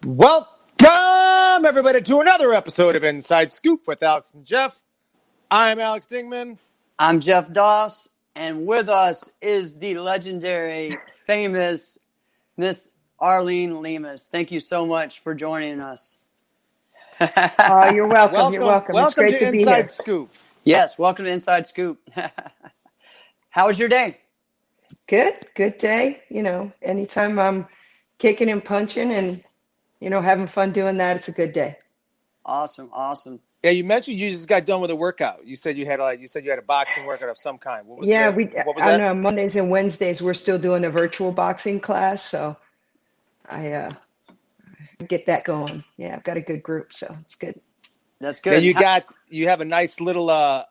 Welcome, everybody, to another episode of Inside Scoop with Alex and Jeff. I'm Alex Dingman. I'm Jeff Doss, and with us is the legendary, famous Miss Arlene Limas. Thank you so much for joining us. You're welcome. You're welcome. It's great to be Inside here. Scoop. Yes, welcome to Inside Scoop. How was your day? Good day. Anytime I'm kicking and punching and, having fun doing that, it's a good day. Awesome. Yeah, you mentioned you just got done with a workout. You said you had a boxing workout of some kind. What was that? What was that? On Mondays and Wednesdays we're still doing a virtual boxing class, so I get that going. Yeah, I've got a good group, so it's good. That's good. And you have a nice little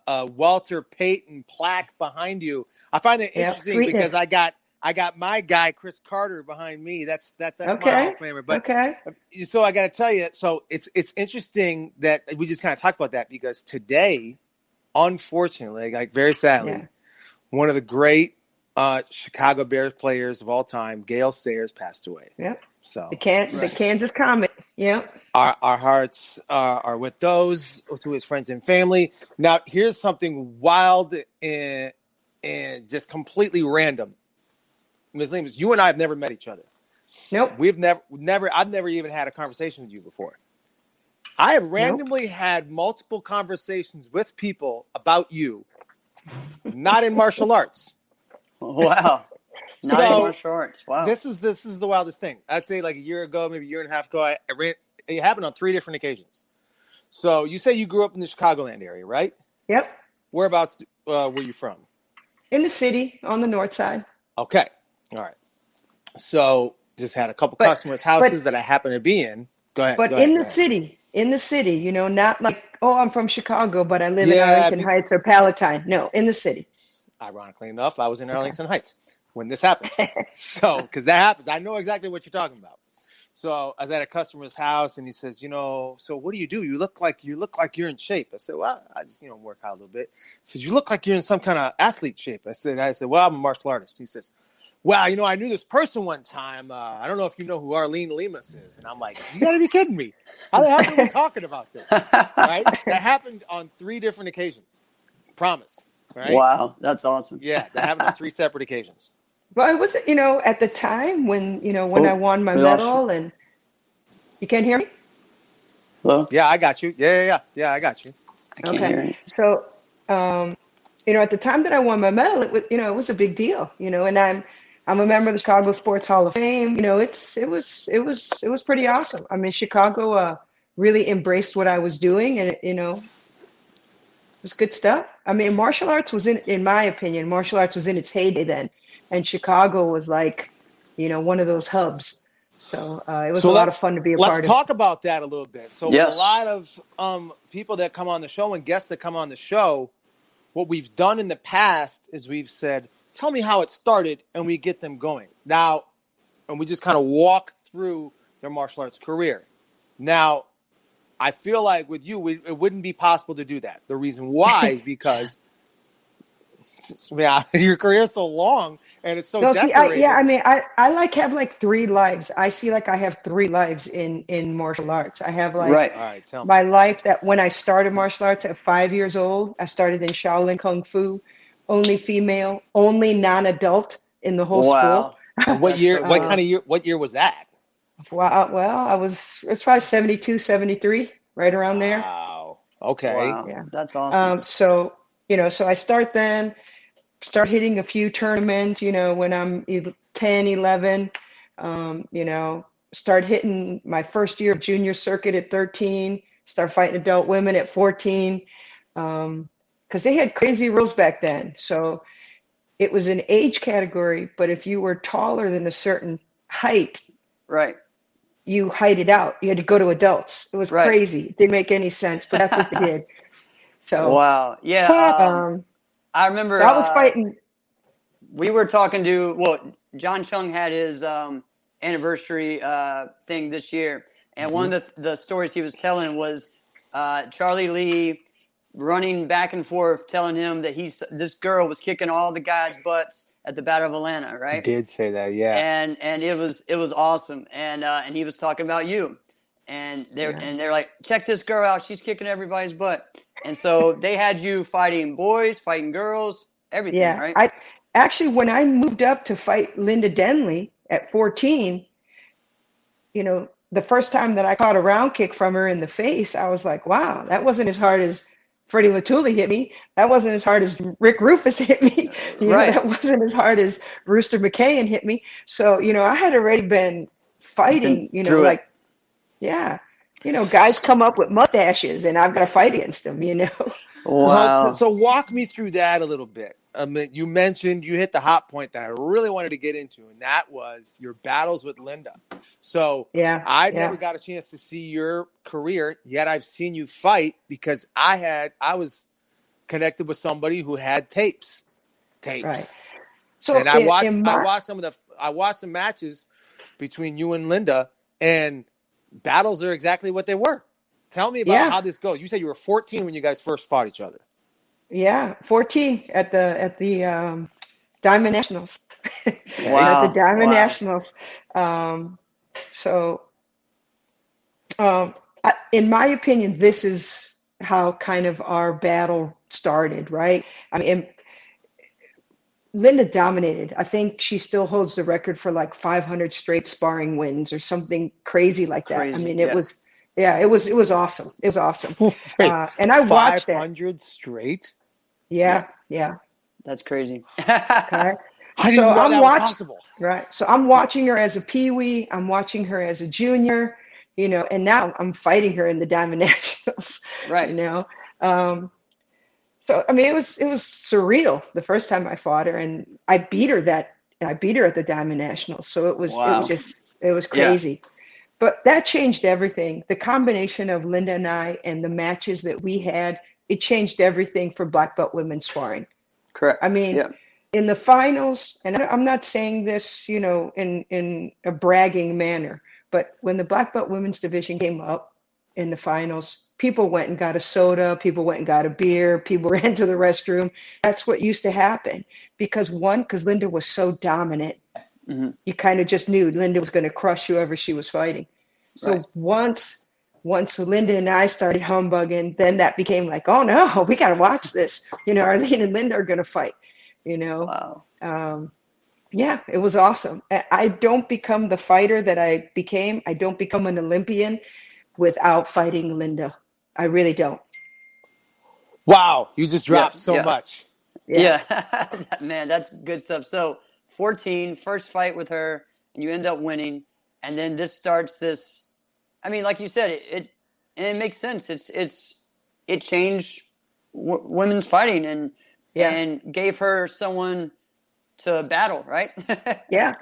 Walter Payton plaque behind you. I find that interesting because I got my guy Chris Carter behind me. That's okay. my Hall of Famer. But okay. So I got to tell you, so it's interesting that we just kind of talked about that because today, unfortunately, like very sadly, one of the great Chicago Bears players of all time, Gale Sayers, passed away. Yep. So the Kansas Comet. Yep. Our hearts are with those, to his friends and family. Now, here's something wild and just completely random. Ms. Limas, you and I have never met each other. Nope. I've never even had a conversation with you before. I have randomly had multiple conversations with people about you, not in martial arts. Wow. Not in martial arts. Wow. This is the wildest thing. I'd say like a year ago, maybe a year and a half ago, it happened on 3 different occasions. So you say you grew up in the Chicagoland area, right? Yep. Whereabouts were you from? In the city, on the north side. Okay. All right. So just had a couple customers' houses that I happen to be in. Go ahead. But in the city, not like, I'm from Chicago, but I live in Arlington Heights or Palatine. No, in the city. Ironically enough, I was in Arlington Heights when this happened. So, because that happens. I know exactly what you're talking about. So I was at a customer's house and he says, so what do? You look like you're in shape. I said, well, I just, work out a little bit. He says, you look like you're in some kind of athlete shape. I said, well, I'm a martial artist. He says, wow, I knew this person one time. I don't know if you know who Arlene Limas is. And I'm like, you got to be kidding me. How the hell are we talking about this? Right? That happened on 3 different occasions. Promise. Right? Wow, that's awesome. Yeah, that happened on 3 separate occasions. Well, it was, at the time when I won my medal and you can't hear me? Hello? Yeah, I got you. Yeah, I got you. I can't hear you. So, at the time that I won my medal, it was a big deal, and I'm a member of the Chicago Sports Hall of Fame. It was pretty awesome. I mean, Chicago really embraced what I was doing, and it was good stuff. I mean, martial arts was in my opinion, martial arts was in its heyday then, and Chicago was like, one of those hubs. So it was a lot of fun to be a part of. Let's talk about that a little bit. So yes. A lot of people that come on the show and guests that come on the show, what we've done in the past is we've said, tell me how it started, and we get them going. Now, and we just kind of walk through their martial arts career. Now, I feel like with you, it wouldn't be possible to do that. The reason why is because your career is so long and it's so decorated. I have 3 lives. I see like I have 3 lives in martial arts. I have All right, tell me. My life that when I started martial arts at 5 years old, I started in Shaolin Kung Fu, only female, only non-adult in the whole school. And what year? What year was that? Well, it's probably 72, 73, right around there. Wow. Okay. Wow. Yeah, that's awesome. So I start hitting a few tournaments, when I'm 10, 11, start hitting my first year of junior circuit at 13, start fighting adult women at 14, because they had crazy rules back then. So it was an age category, but if you were taller than a certain height, right, you heighted out. You had to go to adults. It was crazy. It didn't make any sense, but that's what they did. So wow, yeah. I remember I was fighting. We were talking to John Chung had his anniversary thing this year, and one of the stories he was telling was Charlie Lee running back and forth, telling him that this girl was kicking all the guys' butts at the Battle of Atlanta, right? He did say that, yeah. And it was awesome, and he was talking about you. and they're like, check this girl out, she's kicking everybody's butt. And so they had you fighting boys, fighting girls, everything, Yeah. right? I actually, when I moved up to fight Linda Denley at 14, the first time that I caught a round kick from her in the face, I was like, wow, that wasn't as hard as Freddie Latuli hit me. That wasn't as hard as Rick Rufus hit me. Right. That wasn't as hard as Rooster McKayen hit me. So, I had already been fighting, through it. yeah. Guys come up with mustaches and I've got to fight against them, Wow. So walk me through that a little bit. I mean, you mentioned you hit the hot point that I really wanted to get into, and that was your battles with Linda. So I never got a chance to see your career, yet I've seen you fight because I was connected with somebody who had tapes. Right. So and I watched some matches between you and Linda, and battles are exactly what they were. Tell me about how this goes. You said you were 14 when you guys first fought each other. Yeah, 14 at the Diamond Nationals. Wow. At the Diamond Nationals. In my opinion, this is how kind of our battle started, right? I mean, Linda dominated. I think she still holds the record for like 500 straight sparring wins or something crazy like that. Crazy, I mean, it was awesome. It was awesome. And I watched that. 500 straight? Yeah. That's crazy. Okay. I didn't know that was possible. Right. So I'm watching her as a peewee. I'm watching her as a junior, and now I'm fighting her in the Diamond Nationals. Right. So I mean, it was surreal the first time I fought her, and I beat her at the Diamond Nationals. So it was crazy. Yeah. But that changed everything. The combination of Linda and I and the matches that we had, it changed everything for black belt women sparring. Correct. I mean, in the finals, and I'm not saying this, in a bragging manner, but when the black belt women's division came up in the finals, people went and got a soda, people went and got a beer, people ran to the restroom. That's what used to happen because Linda was so dominant. Mm-hmm. You kind of just knew Linda was going to crush whoever she was fighting. So once Linda and I started humbugging, then that became like, oh no, we got to watch this. Arlene and Linda are going to fight. Wow. It was awesome. I don't become the fighter that I became. I don't become an Olympian without fighting Linda. I really don't. Wow, you just dropped so much. Yeah. Man, that's good stuff. So 14, first fight with her, and you end up winning, and then this starts this. I mean, like you said, it makes sense. It changed women's fighting and gave her someone to battle, right? Yeah.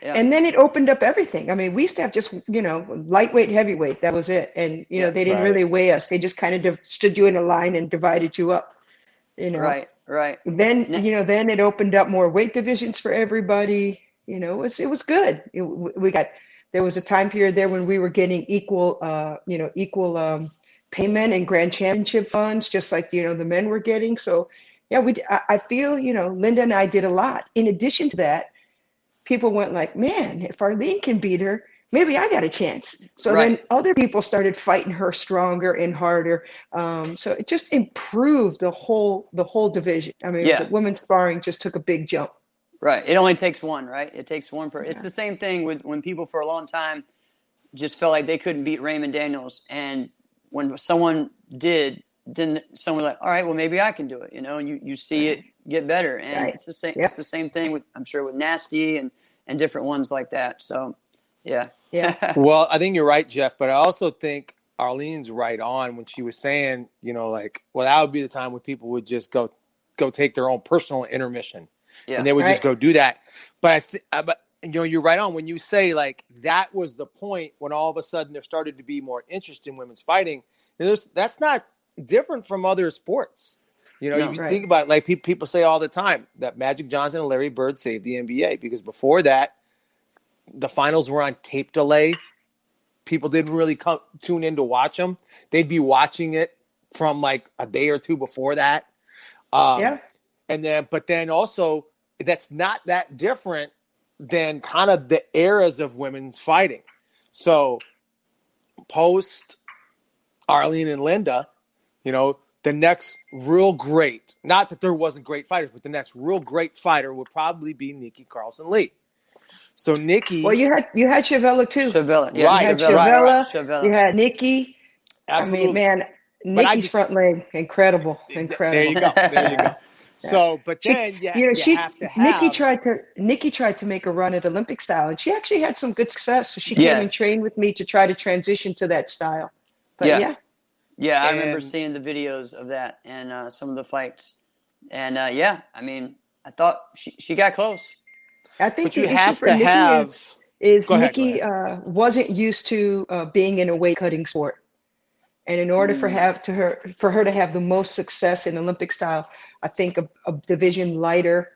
And then it opened up everything. I mean, we used to have just, lightweight, heavyweight. That was it. And, they didn't really weigh us. They just kind of stood you in a line and divided you up, Right. Then, then it opened up more weight divisions for everybody. It was good. There was a time period there when we were getting equal payment and grand championship funds, just like, the men were getting. So, I feel, Linda and I did a lot. In addition to that, people went like, man, if Arlene can beat her, maybe I got a chance. So then other people started fighting her stronger and harder. So it just improved the whole division. I mean, the women's sparring just took a big jump. Right. It only takes one, right? It takes one per. It's the same thing with when people for a long time just felt like they couldn't beat Raymond Daniels. And when someone did, then someone was like, all right, well, maybe I can do it, and you see it get better. And it's the same. It's the same thing with, I'm sure, with Nasty and different ones like that. So, yeah. Well, I think you're right, Jeff, but I also think Arlene's right on when she was saying, that would be the time when people would just go take their own personal intermission. Yeah. And they would just go do that. But you're right on when you say like that was the point when all of a sudden there started to be more interest in women's fighting. That's not different from other sports. You think about it, like people say all the time that Magic Johnson and Larry Bird saved the NBA because before that, the finals were on tape delay. People didn't really tune in to watch them. They'd be watching it from like a day or two before that. And then also that's not that different than kind of the eras of women's fighting. So post Arlene and Linda, the next real great, not that there wasn't great fighters, but the next real great fighter would probably be Nikki Carlson Lee. So Nikki, Well, you had Shavella too. Shavella, You had Shavella. You had Nikki. absolutely. I mean, man, Nikki's front leg, incredible. There you go. Yeah. So, but then you have to have. Nikki tried to make a run at Olympic style, and she actually had some good success. So she Yeah. came and trained with me to try to transition to that style. But yeah, I remember seeing the videos of that and some of the fights, and I mean, I thought she got close. I think you the issue have for to Nikki have. is Go ahead, Nikki wasn't used to being in a weight cutting sport. And in order for her to have the most success in Olympic style, I think a division lighter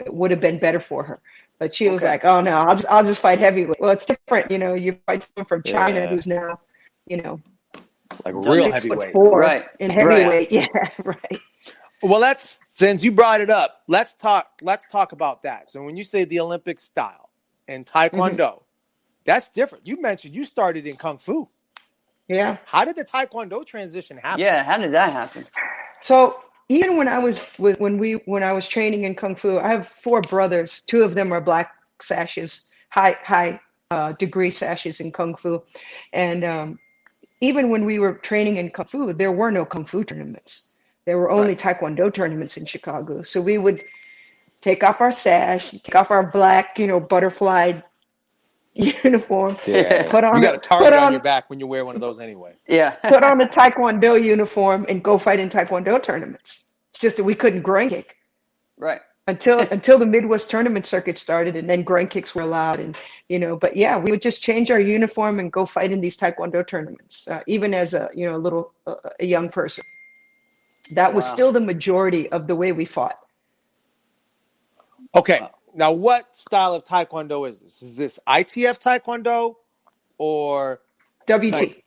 would have been better for her. But she was like, "Oh no, I'll just fight heavyweight." Well, it's different, you fight someone from China who's now, like real heavyweight, 6'4" right? In heavyweight, yeah, right. Well, since you brought it up, let's talk about that. So when you say the Olympic style and Taekwondo, that's different. You mentioned you started in Kung Fu. Yeah. How did the Taekwondo transition happen? Yeah, how did that happen? So even when I was training in Kung Fu, I have 4 brothers. 2 of them are black sashes, high degree sashes in Kung Fu, and even when we were training in Kung Fu, there were no Kung Fu tournaments. There were only Taekwondo tournaments in Chicago. So we would take off our sash, take off our black, butterfly uniform. Yeah. Put on you got a target on your back when you wear one of those anyway. Yeah. Put on a Taekwondo uniform and go fight in Taekwondo tournaments. It's just that we couldn't groin kick. Right. Until the Midwest tournament circuit started, and then groin kicks were allowed, and but yeah, we would just change our uniform and go fight in these Taekwondo tournaments, even as a young person. That was still the majority of the way we fought. Okay. Wow. Now, what style of Taekwondo is this? Is this ITF Taekwondo or WT?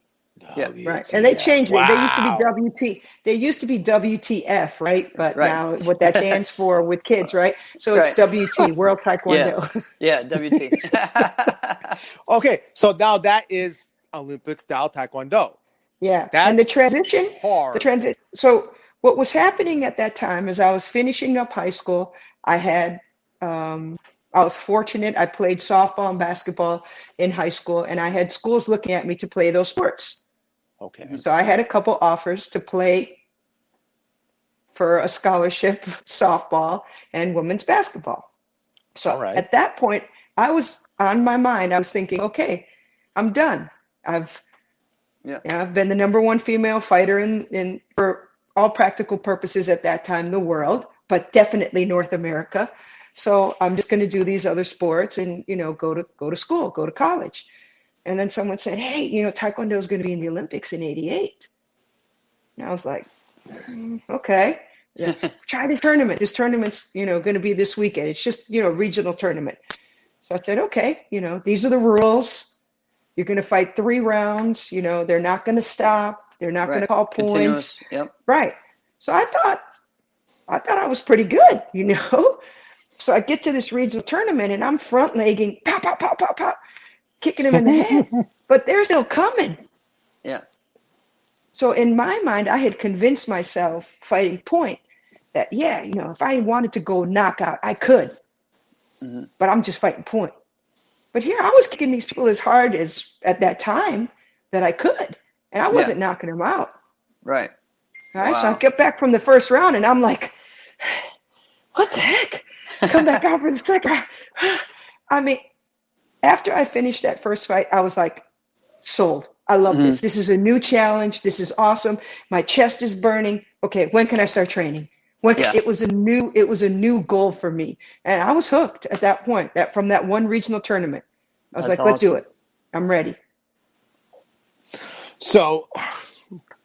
Yeah, right. And they changed it. They used to be WT. They used to be WTF, right? But now what that stands for with kids, right? So it's WT, World Taekwondo. Yeah, WT. Okay, so now that is Olympic style Taekwondo. Yeah, that's and the transition. Hard. So what was happening at that time is I was finishing up high school. I was fortunate. I played softball and basketball in high school, and I had schools looking at me to play those sports. Okay. So I had a couple offers to play for a scholarship, softball and women's basketball. So at that point, I was on my mind. I was thinking, okay, I'm done. I've been the number 1 female fighter in for all practical purposes at that time, the world, but definitely North America. So I'm just going to do these other sports and, go to school, go to college. And then someone said, hey, Taekwondo is going to be in the Olympics in '88. And I was like, okay, try this tournament. This tournament's, going to be this weekend. It's just, regional tournament. So I said, okay, these are the rules. You're going to fight 3 rounds. They're not going to stop. They're not going to call points. Yep. Right. So I thought I was pretty good, So I get to this regional tournament and I'm front legging, pop, pop, pop, pop, pop, kicking him in the head, but they're still coming. Yeah. So in my mind, I had convinced myself fighting point that, if I wanted to go knockout, I could, but I'm just fighting point. But here I was kicking these people as hard as at that time that I could, and I wasn't knocking them out. Right. All right. Wow. So I get back from the first round and I'm like, what the heck? Come back out for the second round. I mean, after I finished that first fight, I was like, sold. I love this. This is a new challenge. This is awesome. My chest is burning. Okay, when can I start training? It was a new goal for me. And I was hooked at that point, from that one regional tournament. I was let's do it. I'm ready. So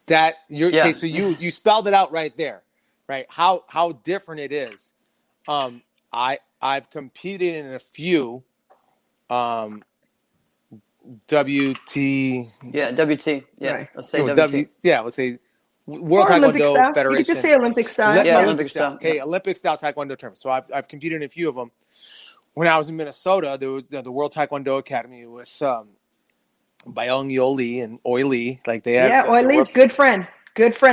okay, so you spelled it out right there, right? How different it is. I've competed in a few WT. Yeah, WT. Yeah, right. Let's say WT. Let's say World Taekwondo Federation. You could just say Olympic style. Yeah, Olympic style. Okay, Olympic style Taekwondo tournament. So I've competed in a few of them. When I was in Minnesota, there was the World Taekwondo Academy with Bayong Yoli and Oi Lee. Like they had. Yeah, Oiley's good friend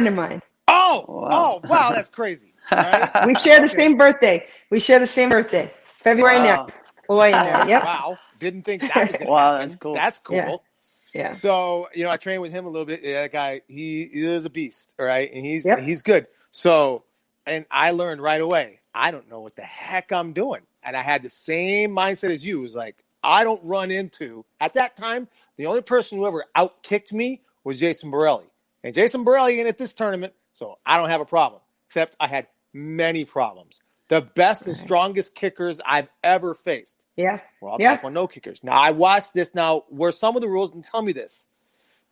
of mine. Oh, Wow. wow, that's crazy. Right? We share the Okay. same birthday. February Wow. 9th. Oi in there. Yep. Wow. Didn't think that was gonna Wow, happen. that's cool. That's cool. Yeah. Yeah. So, I trained with him a little bit. Yeah, that guy, he is a beast, all right? And Yep. he's good. So, and I learned right away, I don't know what the heck I'm doing. And I had the same mindset as you. It was like, I don't run into, at that time, the only person who ever outkicked me was Jason Borelli. And Jason Borelli ain't at this tournament, so I don't have a problem. Except I had many problems. The best and strongest kickers I've ever faced. Yeah. We're all Yeah. Taekwondo kickers. Now, I watched this. Now, were some of the rules, and tell me this,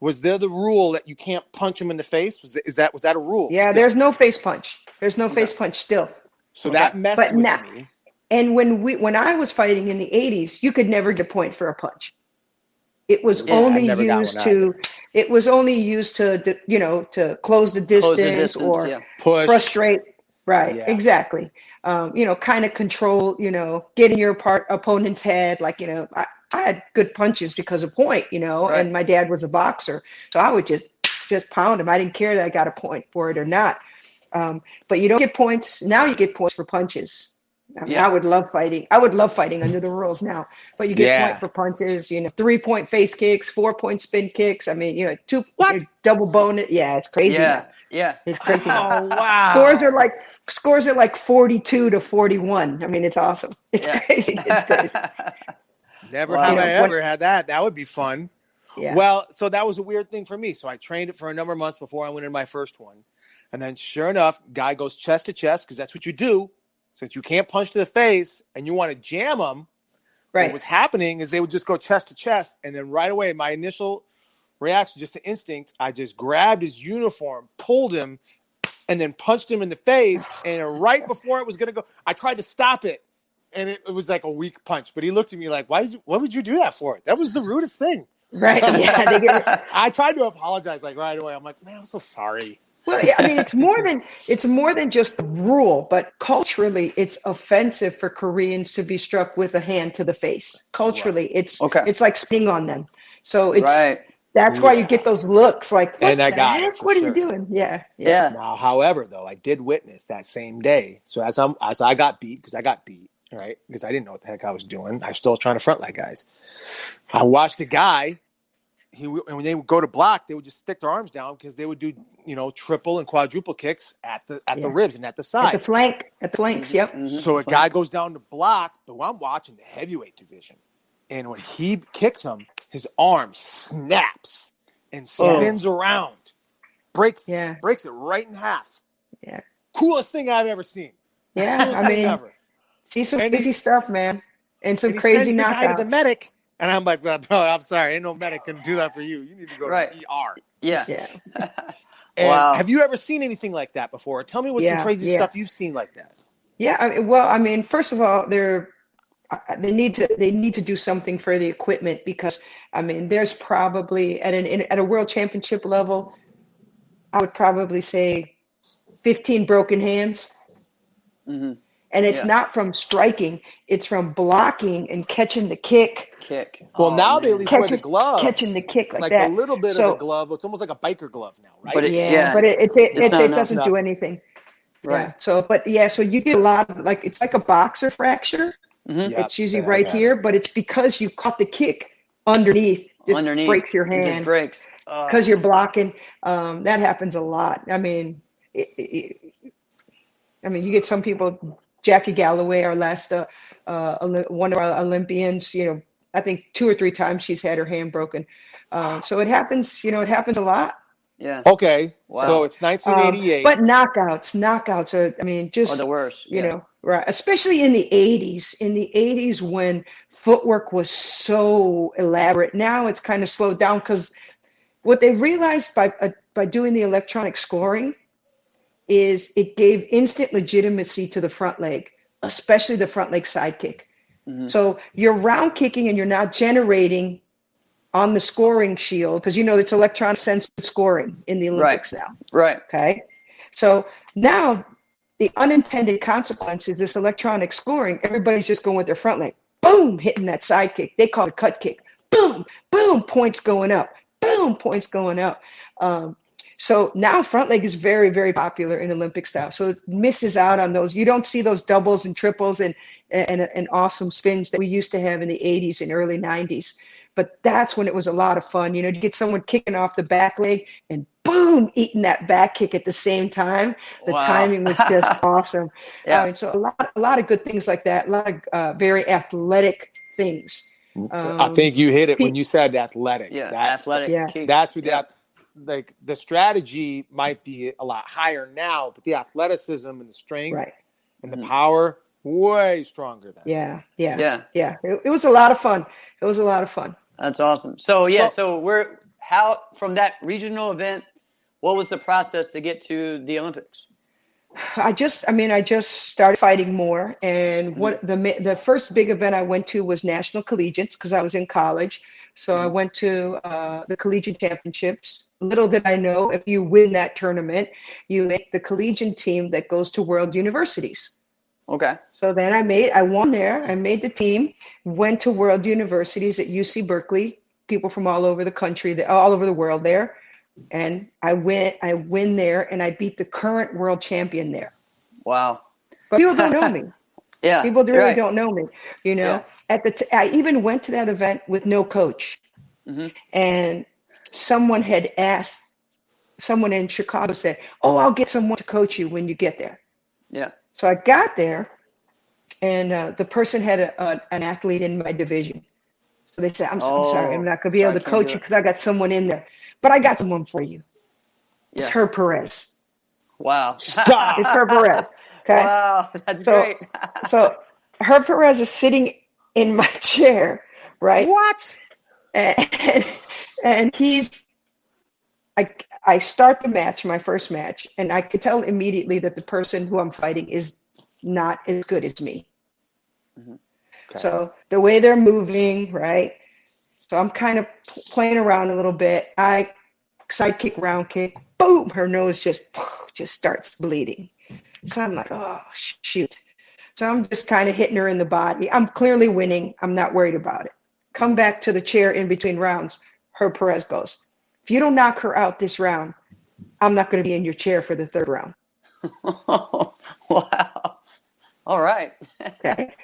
was there the rule that you can't punch him in the face? Was that a rule? Yeah, still? there's no face punch. There's no face punch still. So that messed But with now, me. and when I was fighting in the 80s, you could never get a point for a punch. It was Yeah, I only never got used one to to close the distance, or yeah. Push. frustrate. Right, Yeah. exactly. Kind of control, get in your opponent's head. Like, I had good punches because of point, Right. and my dad was a boxer. So I would just pound him. I didn't care that I got a point for it or not. But you don't get points. Now you get points for punches. I mean, Yeah. I would love fighting under the rules now, but you get point for punches, 3-point face kicks, 4-point spin kicks. I mean, double bonus. Yeah, it's crazy. Yeah. Now. Yeah. It's crazy. Now. Oh, wow. Scores are like 42-41. I mean, it's awesome. It's crazy. It's crazy. Never have I ever had that. That would be fun. Yeah. Well, so that was a weird thing for me. So I trained it for a number of months before I went in my first one. And then sure enough, guy goes chest to chest because that's what you do. Since you can't punch to the face and you want to jam them, right. What was happening is they would just go chest to chest. And then right away, my initial reaction, just an instinct, I just grabbed his uniform, pulled him, and then punched him in the face. And right before it was going to go, I tried to stop it. And it was like a weak punch. But he looked at me like, what would you do that for? That was the rudest thing. Right. Yeah. I tried to apologize like right away. I'm like, man, I'm so sorry. Well, yeah, I mean, it's more than just the rule, but culturally, it's offensive for Koreans to be struck with a hand to the face. Culturally, it's like spitting on them. So that's why you get those looks like, what the heck? What are you doing? Yeah. Now, however, though, I did witness that same day. So as I got beat, because I got beat, right? Because I didn't know what the heck I was doing. I was still trying to front leg guys. I watched a guy. And when they would go to block, they would just stick their arms down because they would do, triple and quadruple kicks at the ribs and at the side. At the flanks, yep. Mm-hmm. So a guy goes down to block, but I'm watching the heavyweight division. And when he kicks him, his arm snaps and spins around. Breaks it right in half. Yeah. Coolest thing I've ever seen. Yeah, I mean, ever. See some crazy stuff, man. And some crazy knockouts. The guy to the medic. And I'm like, bro, I'm sorry. Ain't no medic can do that for you. You need to go to the ER. Yeah. Wow. Have you ever seen anything like that before? Tell me some crazy stuff you've seen like that. Yeah. I mean, first of all, they need to do something for the equipment because, I mean, there's probably at a world championship level, I would probably say 15 broken hands. Mm-hmm. And it's not from striking; it's from blocking and catching the kick. Well, now they at least wear the glove, catching the kick like that. A little bit of the glove. It's almost like a biker glove now, right? But it doesn't do anything. Right. Yeah. So you get a lot of it's like a boxer fracture. Mm-hmm. It's usually here, but it's because you caught the kick underneath. Breaks your hand. It just breaks because you're blocking. That happens a lot. I mean, you get some people. Jackie Galloway, our last one of our Olympians, I think 2 or 3 times she's had her hand broken. So it happens, it happens a lot. Yeah. Okay. Wow. So it's 1988. But knockouts are, I mean, just the worst. Right. Especially in the 80s. In the 80s when footwork was so elaborate. Now it's kind of slowed down because what they realized by doing the electronic scoring is it gave instant legitimacy to the front leg, especially the front leg side kick. Mm-hmm. So you're round kicking and you're not generating on the scoring shield because it's electronic censored scoring in the Olympics now. Right. Okay. So now the unintended consequence is this electronic scoring. Everybody's just going with their front leg. Boom, hitting that side kick. They call it cut kick. Boom, boom. boom, points going up, boom, points going up. So now front leg is very, very popular in Olympic style. So it misses out on those. You don't see those doubles and triples and awesome spins that we used to have in the 80s and early 90s. But that's when it was a lot of fun, to get someone kicking off the back leg and boom, eating that back kick at the same time. The timing was just awesome. Yeah. And so a lot of good things like that, a lot of very athletic things. I think you hit it when you said athletic. Yeah, athletic. Yeah. Kick. That's what like the strategy might be a lot higher now, but the athleticism and the strength and the power way stronger than. Yeah. It was a lot of fun. That's awesome. So so from that regional event, what was the process to get to the Olympics? I just started fighting more, and the first big event I went to was National Collegiates because I was in college. So I went to the collegiate championships. Little did I know, if you win that tournament, you make the collegiate team that goes to world universities. Okay. So then I won there. I made the team, went to world universities at UC Berkeley, people from all over the country, all over the world there. And I win there, and I beat the current world champion there. Wow. But people don't know me. Yeah. People really don't know me. Yeah. I even went to that event with no coach. Mm-hmm. And someone in Chicago said, "Oh, I'll get someone to coach you when you get there." Yeah. So I got there, and the person had an athlete in my division. So they said, I'm sorry, I'm not going to be able to coach you because I got someone in there. But I got someone for you. It's Herb Perez. Wow. Stop. It's Herb Perez. Okay. Wow, that's great. So Herb Perez is sitting in my chair, right? What? And I start the match, my first match, and I could tell immediately that the person who I'm fighting is not as good as me. Mm-hmm. Okay. So the way they're moving, right? So I'm kind of playing around a little bit. I side kick, round kick, boom, her nose just starts bleeding. So I'm like, oh, shoot. So I'm just kind of hitting her in the body. I'm clearly winning. I'm not worried about it. Come back to the chair in between rounds. Herb Perez goes, if you don't knock her out this round, I'm not going to be in your chair for the third round. Wow. All right. Okay.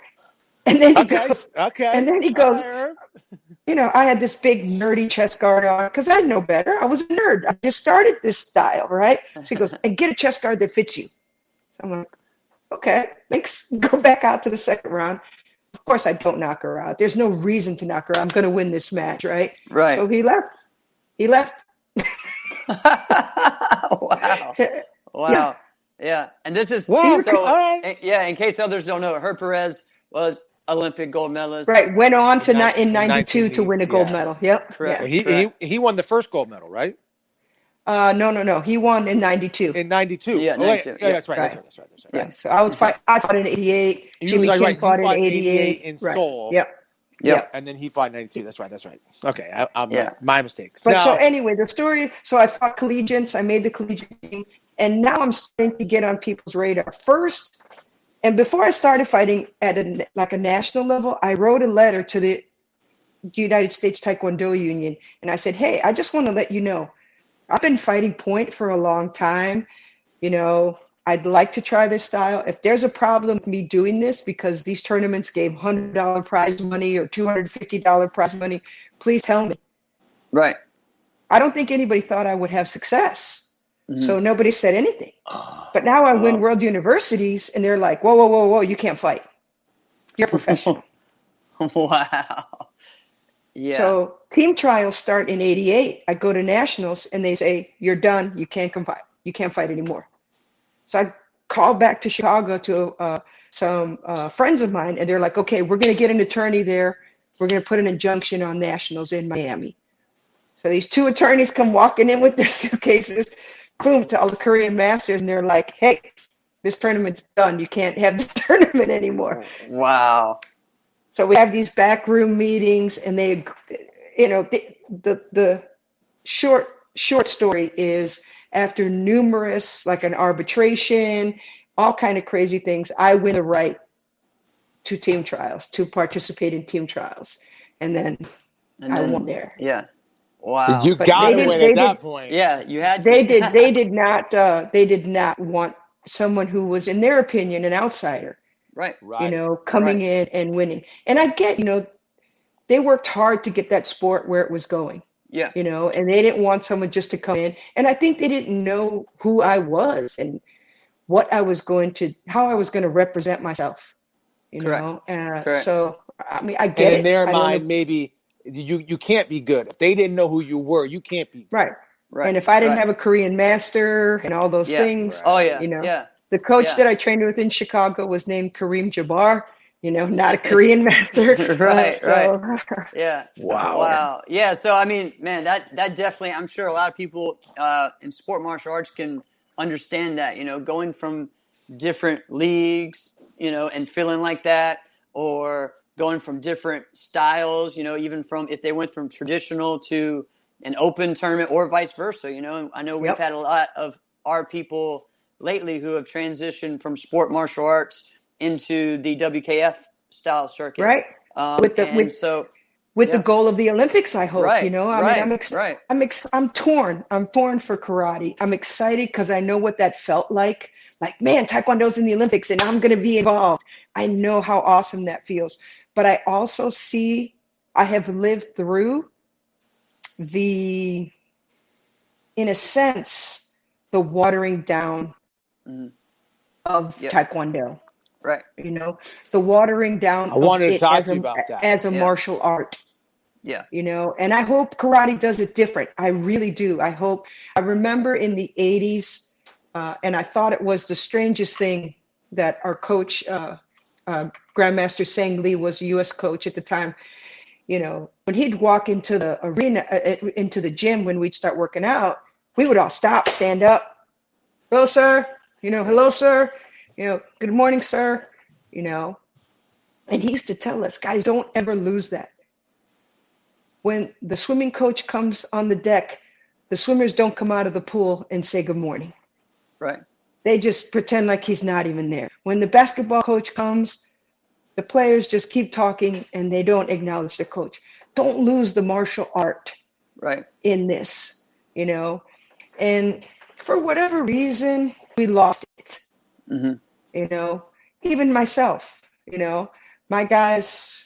And then he goes, Right. I had this big nerdy chest guard on because I know better. I was a nerd. I just started this style, right? So he goes, and get a chest guard that fits you. I'm like, okay, let's go back out to the second round. Of course, I don't knock her out. There's no reason to knock her out. I'm going to win this match, right? Right. So he left. Wow. Yeah. Yeah. And this is, all right. in case others don't know, Herb Perez was Olympic gold medalist. Right. Went on to in 92 19, to win a gold medal. Yep. Correct. Yeah. He won the first gold medal, right? No. He won in 92. In 92. Yeah, 92. Yeah, that's right. Right. That's right. Yeah. So I fought in 88. Jimmy Kim fought in 88. In right. Seoul. Yep. And then he fought in 92. That's right. Okay. Yeah. My mistakes. But so anyway, the story, so I fought collegiates. I made the collegiate team. And now I'm starting to get on people's radar. First, and before I started fighting at a national level, I wrote a letter to the United States Taekwondo Union. And I said, hey, I just want to let you know, I've been fighting point for a long time. I'd like to try this style. If there's a problem with me doing this because these tournaments gave $100 prize money or $250 prize money, please tell me. Right. I don't think anybody thought I would have success. Mm-hmm. So nobody said anything. But now I win world universities and they're like, whoa, you can't fight. You're a professional. Wow. Yeah. So team trials start in 88. I go to nationals and they say, you're done. You can't fight. You can't fight anymore. So I called back to Chicago to some friends of mine and they're like, okay, we're going to get an attorney there. We're going to put an injunction on nationals in Miami. So these two attorneys come walking in with their suitcases, boom, to all the Korean masters. And they're like, hey, this tournament's done. You can't have the tournament anymore. Wow. So we have these backroom meetings and they, the short story is after numerous, like an arbitration, all kind of crazy things, I win the right to team trials, to participate in team trials. And then And I then, won there. yeah. Wow. You But got they to did. win They at did. that point. Yeah, you had They to. did. They did not. They did not want someone who was, in their opinion, an outsider. Right. Right. Coming Right. in and winning. And I get, they worked hard to get that sport where it was going. Yeah. And they didn't want someone just to come in. And I think they didn't know who I was and how I was going to represent myself. Correct. Correct. So I mean, I And get in it. their I don't mind, know. maybe you can't be good. If they didn't know who you were, you can't be good. Right. Right. And if I didn't Right. have a Korean master and all those Yeah. things, Oh Right. yeah. Yeah. the coach Yeah. that I trained with in Chicago was named Kareem Jabbar, not a Korean master. Right. Right. So Yeah. Wow. yeah. Wow. Yeah. So I mean, man, that definitely, I'm sure a lot of people in sport martial arts can understand that. Going from different leagues, and feeling like that, or going from different styles. Even from if they went from traditional to an open tournament, or vice versa. I know we've Yep. had a lot of our people lately who have transitioned from sport martial arts into the WKF style circuit. Right. With the And so, with the yeah, goal of the Olympics, I hope. right, I mean, right, right. I'm torn. I'm torn for karate. I'm excited because I know what that felt like. Like, man, Taekwondo's in the Olympics and I'm going to be involved. I know how awesome that feels. But I also I have lived through the, in a sense, the watering down Mm-hmm. of Yep, Taekwondo. right. The watering down I of wanted to it talk to you about that. as a Yeah, martial art. yeah, And I hope karate does it different. I really do. I remember in the 80s, and I thought it was the strangest thing that our coach, Grandmaster Sang Lee, was a U.S. coach at the time. When he'd walk into the arena, into the gym when we'd start working out, we would all stop, stand up. Hello, sir. yeah, Hello, sir. Good morning, sir. And he used to tell us, guys, don't ever lose that. When the swimming coach comes on the deck, the swimmers don't come out of the pool and say good morning. right. They just pretend like he's not even there. When the basketball coach comes, the players just keep talking and they don't acknowledge the coach. Don't lose the martial art Right. in this, And for whatever reason, we lost it. Mm-hmm. Even myself, my guys,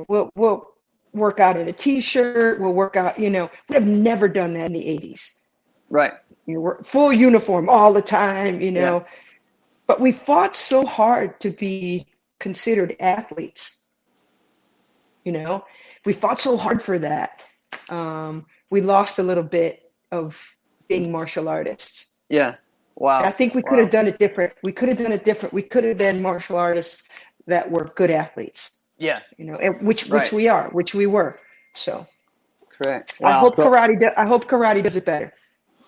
we'll work out in a t-shirt, we'll work out, we have never done that in the 80s. Right. We're full uniform all the time, Yeah. but we fought so hard to be considered athletes. We fought so hard for that. We lost a little bit of being martial artists. Yeah. Wow. And I think we could have done it different. We could have done it different. We could have been martial artists that were good athletes. Yeah. Which Right. which we were. So Correct. I Wow. hope karate does it better.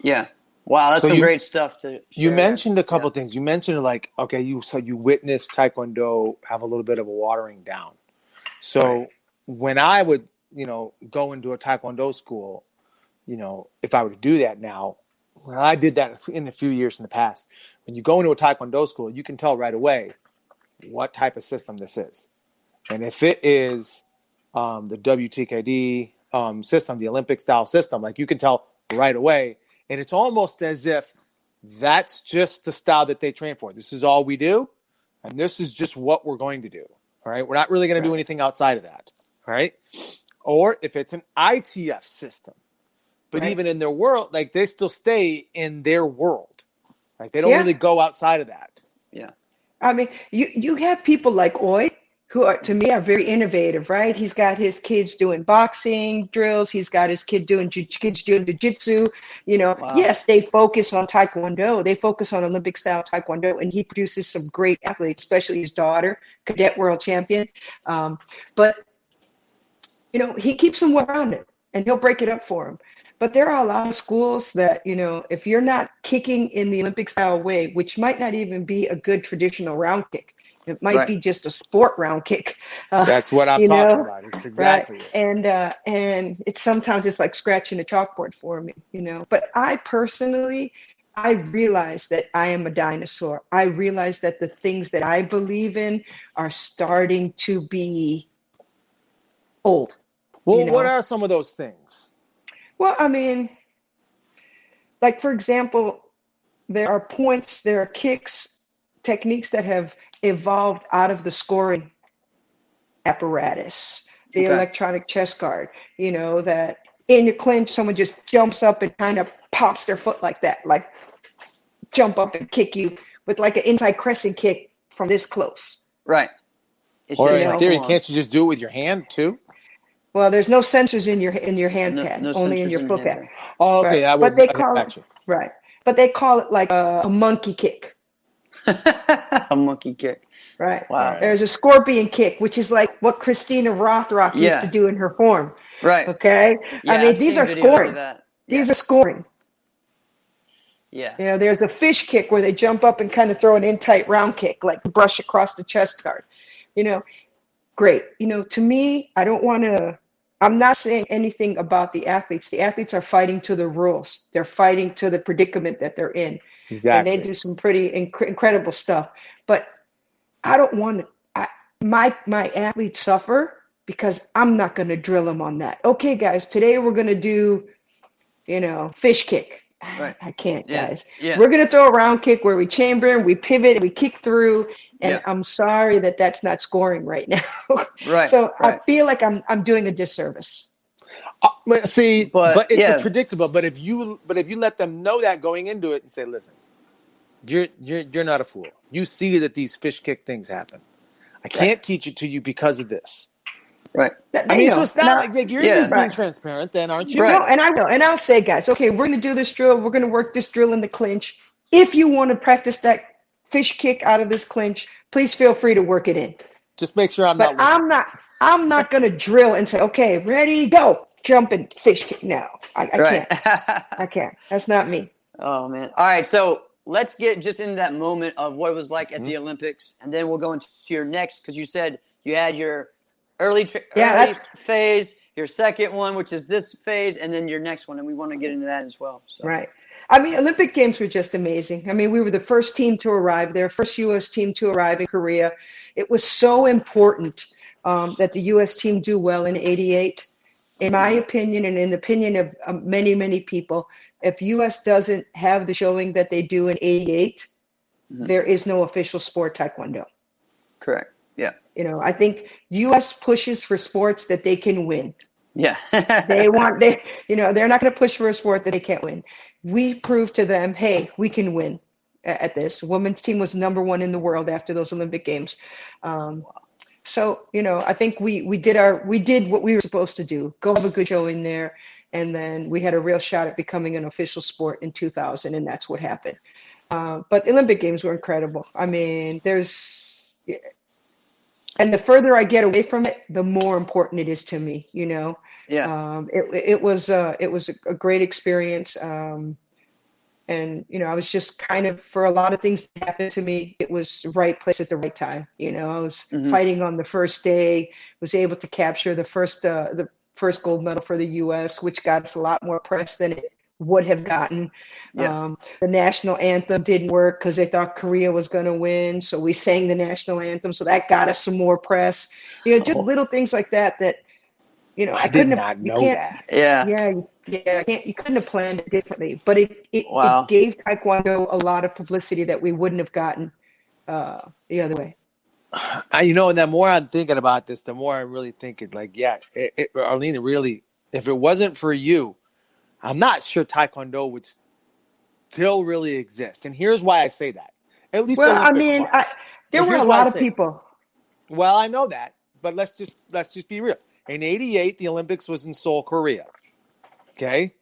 Yeah. Wow. That's So some great stuff to share. You mentioned a Yeah. couple things. You mentioned okay, you witnessed Taekwondo have a little bit of a watering down. So when I would, go into a Taekwondo school, if I were to do that now, well, I did that in a few years in the past. When you go into a Taekwondo school, you can tell right away what type of system this is. And if it is the WTKD system, the Olympic style system, like you can tell right away. And it's almost as if that's just the style that they train for. This is all we do. And this is just what we're going to do. All right. We're not really going to do anything outside of that. All right. Or if it's an ITF system, but even in their world, like they still stay in their world. Like they don't really go outside of that. Yeah. I mean, you have people like Oi, who are, to me, are very innovative, right? He's got his kids doing boxing drills. He's got his kids doing jiu-jitsu. Wow. Yes, they focus on Taekwondo. They focus on Olympic style Taekwondo, and he produces some great athletes, especially his daughter, cadet world champion. But he keeps them well-rounded, and he'll break it up for them. But there are a lot of schools that, if you're not kicking in the Olympic style way, which might not even be a good traditional round kick, it might be just a sport round kick. That's what I'm talking about. It's exactly it. And sometimes it's like scratching a chalkboard for me, But I personally, I realize that I am a dinosaur. I realize that the things that I believe in are starting to be old. Well, you know? what are some of those things? Well, I mean, like for example, there are points, there are kicks, techniques that have evolved out of the scoring apparatus, the Okay. electronic chess guard, that in your clinch, someone just jumps up and kind of pops their foot like that, like jump up and kick you with like an inside crescent kick from this close. Right. It's Or just in like, theory, come on. can't you just do it with your hand too? Well, there's no sensors in your hand No, pad, no only in sensors your in the foot hand pad. Oh, okay. Right. But they I call got it you. right. But they call it like a monkey kick. A monkey kick. Right. Wow. Right. There's a scorpion kick, which is like what Christina Rothrock used to Yeah. do in her form. Right. Okay. Yeah, I mean, I've these seen are videos scoring. of that. These are scoring. Yeah. There's a fish kick where they jump up and kind of throw an in tight round kick, like brush across the chest guard. Great. To me, I'm not saying anything about the athletes. The athletes are fighting to the rules. They're fighting to the predicament that they're in. And they Exactly. do some pretty incredible stuff. But I don't want to, my athletes suffer because I'm not going to drill them on that. Okay, guys, today we're going to do, fish kick. Right. I can't, Yeah. guys. Yeah. We're going to throw a round kick where we chamber and we pivot and we kick through. And Yeah. I'm sorry that's not scoring right now. Right. So Right. I feel like I'm doing a disservice. See, But, but it's yeah. predictable. But if you let them know that going into it and say, listen, you're not a fool. You see that these fish kick things happen. I can't teach it to you because of this. Right. I mean, so it's not like you're just being Right. transparent, then, aren't you? Right. No, and I will. And I'll say, guys, okay, we're going to do this drill. We're going to work this drill in the clinch. If you want to practice that fish kick out of this clinch, please feel free to work it in. Just make sure But I'm not going to drill and say, okay, ready, go, jump and fish kick. No, I Right. can't. I can't. That's not me. Oh, man. All right. So let's get just into that moment of what it was like at the Olympics. And then we'll go into your next, because you said you had your early phase, your second one, which is this phase, and then your next one. And we want to get into that as well. So. Right. I mean, Olympic Games were just amazing. I mean, we were the first team to arrive there, first U.S. team to arrive in Korea. It was so important that the U.S. team do well in '88. In my opinion, and in the opinion of many, many people, if U.S. doesn't have the showing that they do in '88, there is no official sport Taekwondo. Correct. Yeah. I think U.S. pushes for sports that they can win. Yeah. they're not going to push for a sport that they can't win. We proved to them, hey, we can win at this. Women's team was number one in the world after those Olympic Games. So, I think we did what we were supposed to do. Go have a good show in there. And then we had a real shot at becoming an official sport in 2000, and that's what happened. But the Olympic Games were incredible. I mean, and the further I get away from it, the more important it is to me, Yeah. It was a great experience. And, I was just kind of, for a lot of things that happened to me, it was the right place at the right time. I was fighting on the first day, was able to capture the first gold medal for the U.S., which got us a lot more press than it would have gotten. Yeah. The national anthem didn't work because they thought Korea was going to win. So we sang the national anthem. So that got us some more press. Just little things like that, I did not know that. Yeah. You couldn't have planned it differently, but it Wow. gave Taekwondo a lot of publicity that we wouldn't have gotten the other way. And the more I'm thinking about this, the more I'm really thinking, like, Arlene, really, if it wasn't for you, I'm not sure Taekwondo would still really exist. And here's why I say that. At least, well, I mean, there were a lot of people. Well, I know that, but let's just be real. In '88, the Olympics was in Seoul, Korea. Okay,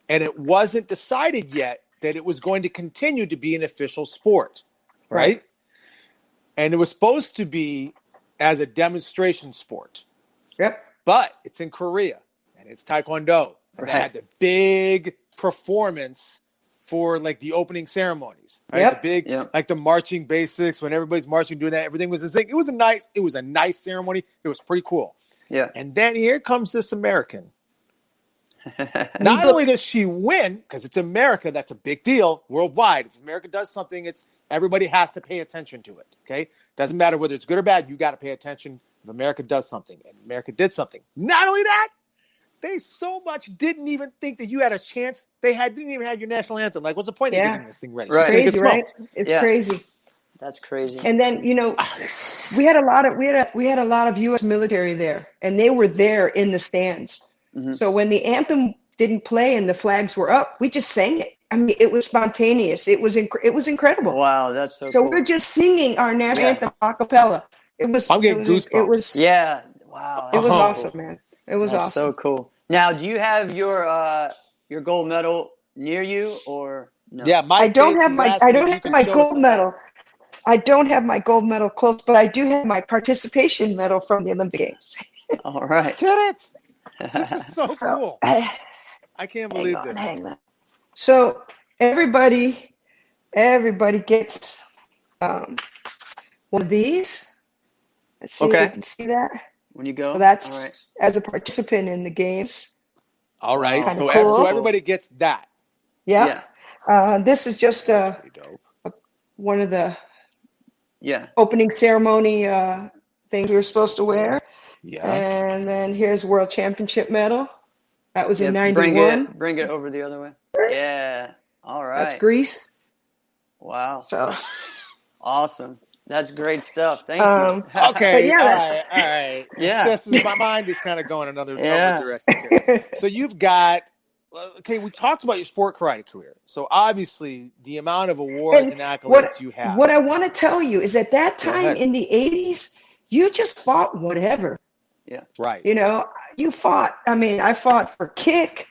and it wasn't decided yet that it was going to continue to be an official sport, right? And it was supposed to be as a demonstration sport. Yep. But it's in Korea, and it's Taekwondo. And they had the big performance for like the opening ceremonies, right? Yep. The big, like the marching basics, when everybody's marching, doing that, everything was insane. It was a nice ceremony. It was pretty cool. Yeah. And then here comes this American. Not only does she win, because it's America, that's a big deal worldwide. If America does something, everybody has to pay attention to it. Okay, doesn't matter whether it's good or bad. You got to pay attention if America does something, and America did something. Not only that, They so much didn't even think that you had a chance. Didn't even have your national anthem. Like, what's the point of getting this thing ready? Right. It's Crazy, gonna right? get smoked. It's crazy. That's crazy. And then, we had a lot of U.S. military there, and they were there in the stands. Mm-hmm. So when the anthem didn't play and the flags were up, we just sang it. I mean, it was spontaneous. It was incredible. Wow, that's so So cool. we're just singing our national anthem a cappella. I'm getting goosebumps. Yeah. Wow. It was so awesome, cool. man. It was That's awesome. so cool. Now, do you have your gold medal near you or no? Yeah, Mike I don't Bates have is my asking I if don't you have could my show us gold some. medal. I don't have my gold medal close, but I do have my participation medal from the Olympic Games. All right. Get it? This is so So, cool. hang I can't believe on, this. hang on. So everybody gets one of these. Let's see if Okay. you can see that. When you go. So that's all right. as a participant in the games. All right, Wow. so Kinda cool. so everybody gets that. Yeah. This is just That's pretty dope. one of the Yeah. opening ceremony things we were supposed to wear. Yeah. And then here's World Championship medal. That was in Yeah. '91. Bring it over the other way. Yeah. All right. That's Greece. Wow. So Awesome. That's great stuff. Thank you. Okay. But yeah, all right. Yeah. This is my mind is kind of going another Yeah. direction here. So you've got. Okay, we talked about your sport karate career. So obviously, the amount of awards and accolades you have. What I want to tell you is at that Go time ahead. in the '80s, you just fought whatever. Yeah. Right. You fought. I mean, I fought for kick,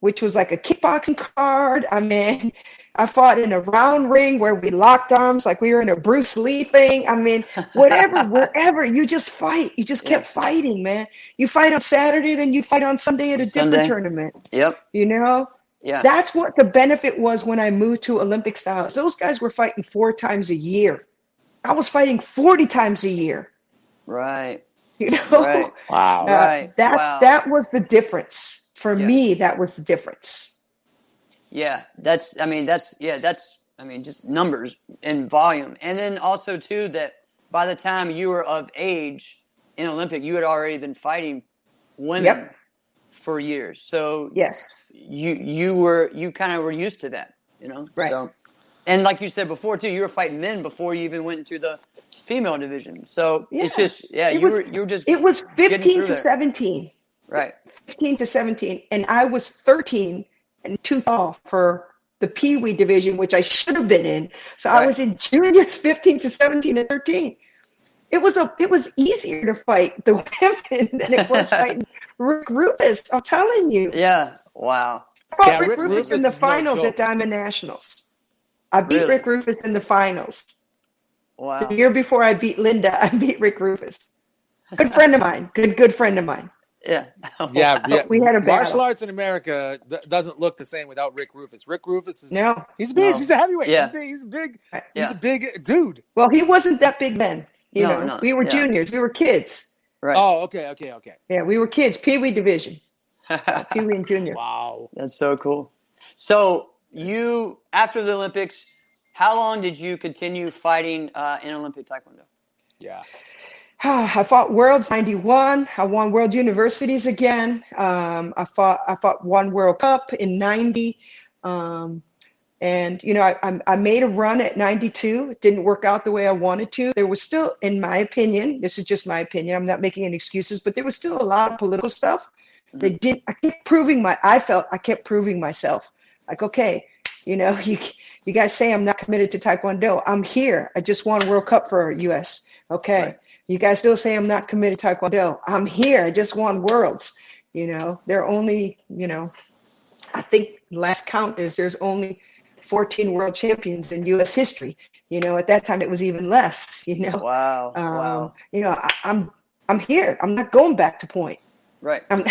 which was like a kickboxing card. I mean, I fought in a round ring where we locked arms like we were in a Bruce Lee thing. I mean, whatever, wherever, you just fight. You just kept fighting, man. You fight on Saturday, then you fight on Sunday at a different tournament. Yep. Yeah. That's what the benefit was when I moved to Olympic styles. Those guys were fighting 4 times a year. I was fighting 40 times a year. Right. Right. Wow. That was the difference. For me, that was the difference. Yeah. That's just numbers and volume. And then also too that by the time you were of age in Olympic, you had already been fighting women for years. So yes, you kind of were used to that, Right. So, and like you said before too, you were fighting men before you even went into the female division. So it's just you were just. It was 15 to 17. Right. 15 to 17, and I was 13 and too tall for the Pee Wee division, which I should have been in. So I was in juniors, 15 to 17 and 13. It was easier to fight the women than it was fighting Rick Rufus. I'm telling you. Yeah. Wow. I fought Rick Rufus in the finals at Diamond Nationals. I beat Rick Rufus in the finals. Wow. The year before I beat Linda, I beat Rick Rufus. Good friend of mine. Good friend of mine. Yeah. Yeah. We had a battle. Martial arts in America doesn't look the same without Rick Rufus. Rick Rufus is he's big. No. He's a heavyweight. Yeah. He's big. He's a big dude. Well, he wasn't that big then. No. We were juniors. We were kids. Right. Oh, okay. Yeah, we were kids. Pee Wee division. Pee Wee and junior. Wow. That's so cool. So you, after the Olympics, how long did you continue fighting in Olympic Taekwondo? Yeah. I fought Worlds '91. I won World Universities again. I fought one World Cup in '90. And I made a run at '92. It didn't work out the way I wanted to. There was still, in my opinion, this is just my opinion, I'm not making any excuses, but there was still a lot of political stuff. I kept proving myself. Like, okay, you guys say I'm not committed to Taekwondo. I'm here. I just won a World Cup for US. Okay. Right. You guys still say I'm not committed to Taekwondo. I'm here. I just won Worlds. There are only, I think last count is there's only 14 world champions in U.S. history. At that time it was even less. Wow. Wow. I'm here. I'm not going back to point. Right. I'm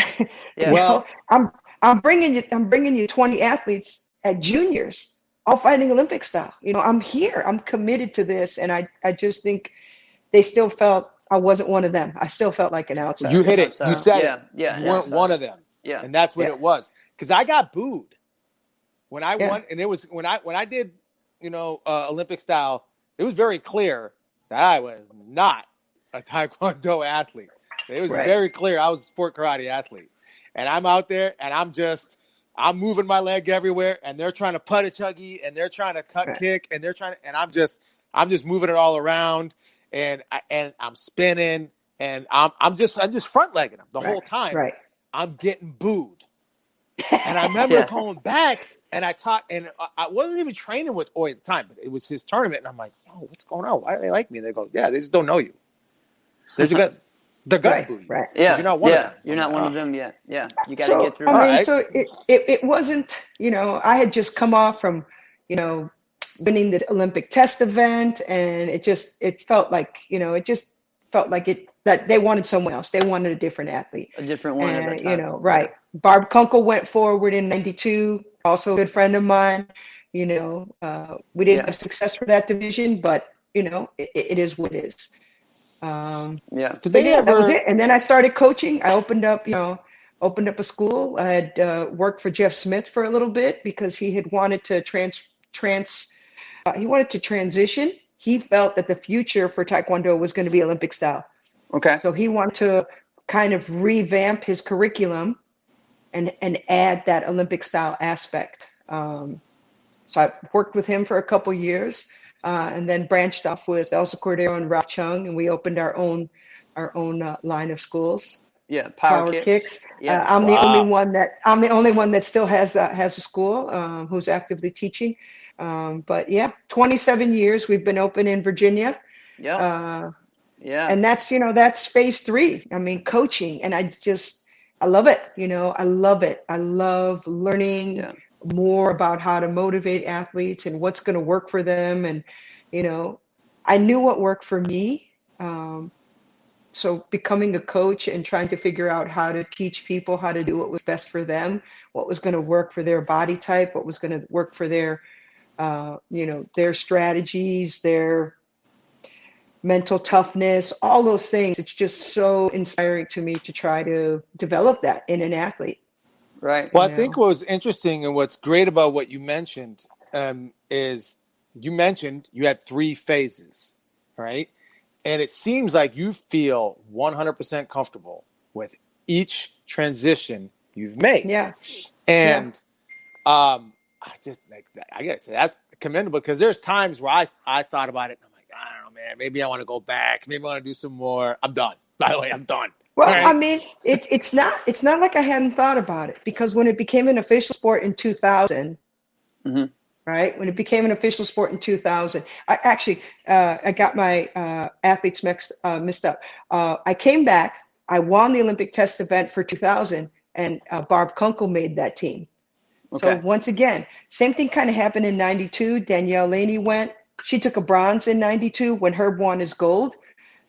bringing you 20 athletes at juniors, all fighting Olympic style. I'm here. I'm committed to this, and I just think they still felt I wasn't one of them. I still felt like an outsider. You hit it. You said it. Yeah. You weren't one of them. Yeah. And that's what it was. Because I got booed when I won, and it was when I did, Olympic style. It was very clear that I was not a Taekwondo athlete. It was very clear I was a sport karate athlete. and I'm out there, and I'm moving my leg everywhere, and they're trying to putt a chuggy, and they're trying to cut kick, and I'm just moving it all around, and I'm spinning, and I'm just front legging them the whole time. Right. I'm getting booed, and I remember going back, and I wasn't even training with Oi at the time, but it was his tournament, and I'm like, yo, what's going on? Why do they like me? And they go, yeah, they just don't know you. They're gonna boo you. Right. Yeah. You're not one of them. You're not one of them yet. Yeah. You got to get through. I mean, so it wasn't, I had just come off from, winning the Olympic test event, and it felt like, that they wanted someone else. They wanted a different athlete. A different one and, at that time. Right. Barb Kunkel went forward in 92, also a good friend of mine. We didn't have success for that division, but, it is what it is. That was it. And then I started coaching. I opened up a school. I had worked for Jeff Smith for a little bit because he had wanted to transition. He felt that the future for Taekwondo was going to be Olympic style. Okay. So he wanted to kind of revamp his curriculum and add that Olympic style aspect. So I worked with him for a couple years. And then branched off with Elsa Cordero and Ralph Chung, and we opened our own line of schools. Yeah, Power Kicks. Yes. I'm the only one that still has a school, who's actively teaching. But 27 years we've been open in Virginia. Yeah. And that's phase 3. I mean, coaching, and I love it. I love it. I love learning. More about how to motivate athletes and what's going to work for them. And, I knew what worked for me. So becoming a coach and trying to figure out how to teach people how to do what was best for them, what was going to work for their body type, what was going to work for their, their strategies, their mental toughness, all those things. It's just so inspiring to me to try to develop that in an athlete. Right. Well, I think what was interesting and what's great about what you mentioned is you mentioned you had 3 phases, right? And it seems like you feel 100% comfortable with each transition you've made. Yeah. And I gotta say that's commendable, because there's times where I thought about it and I'm like, I don't know, man, maybe I want to go back. Maybe I want to do some more. I'm done. By the way, I'm done. Well, right? I mean, it's not like I hadn't thought about it, because when it became an official sport in 2000, right? When it became an official sport in 2000, I got my athletes mixed up. I came back. I won the Olympic test event for 2000, and Barb Kunkel made that team. Okay. So once again, same thing kind of happened in 92. Danielle Laney went. She took a bronze in 92 when Herb won his gold.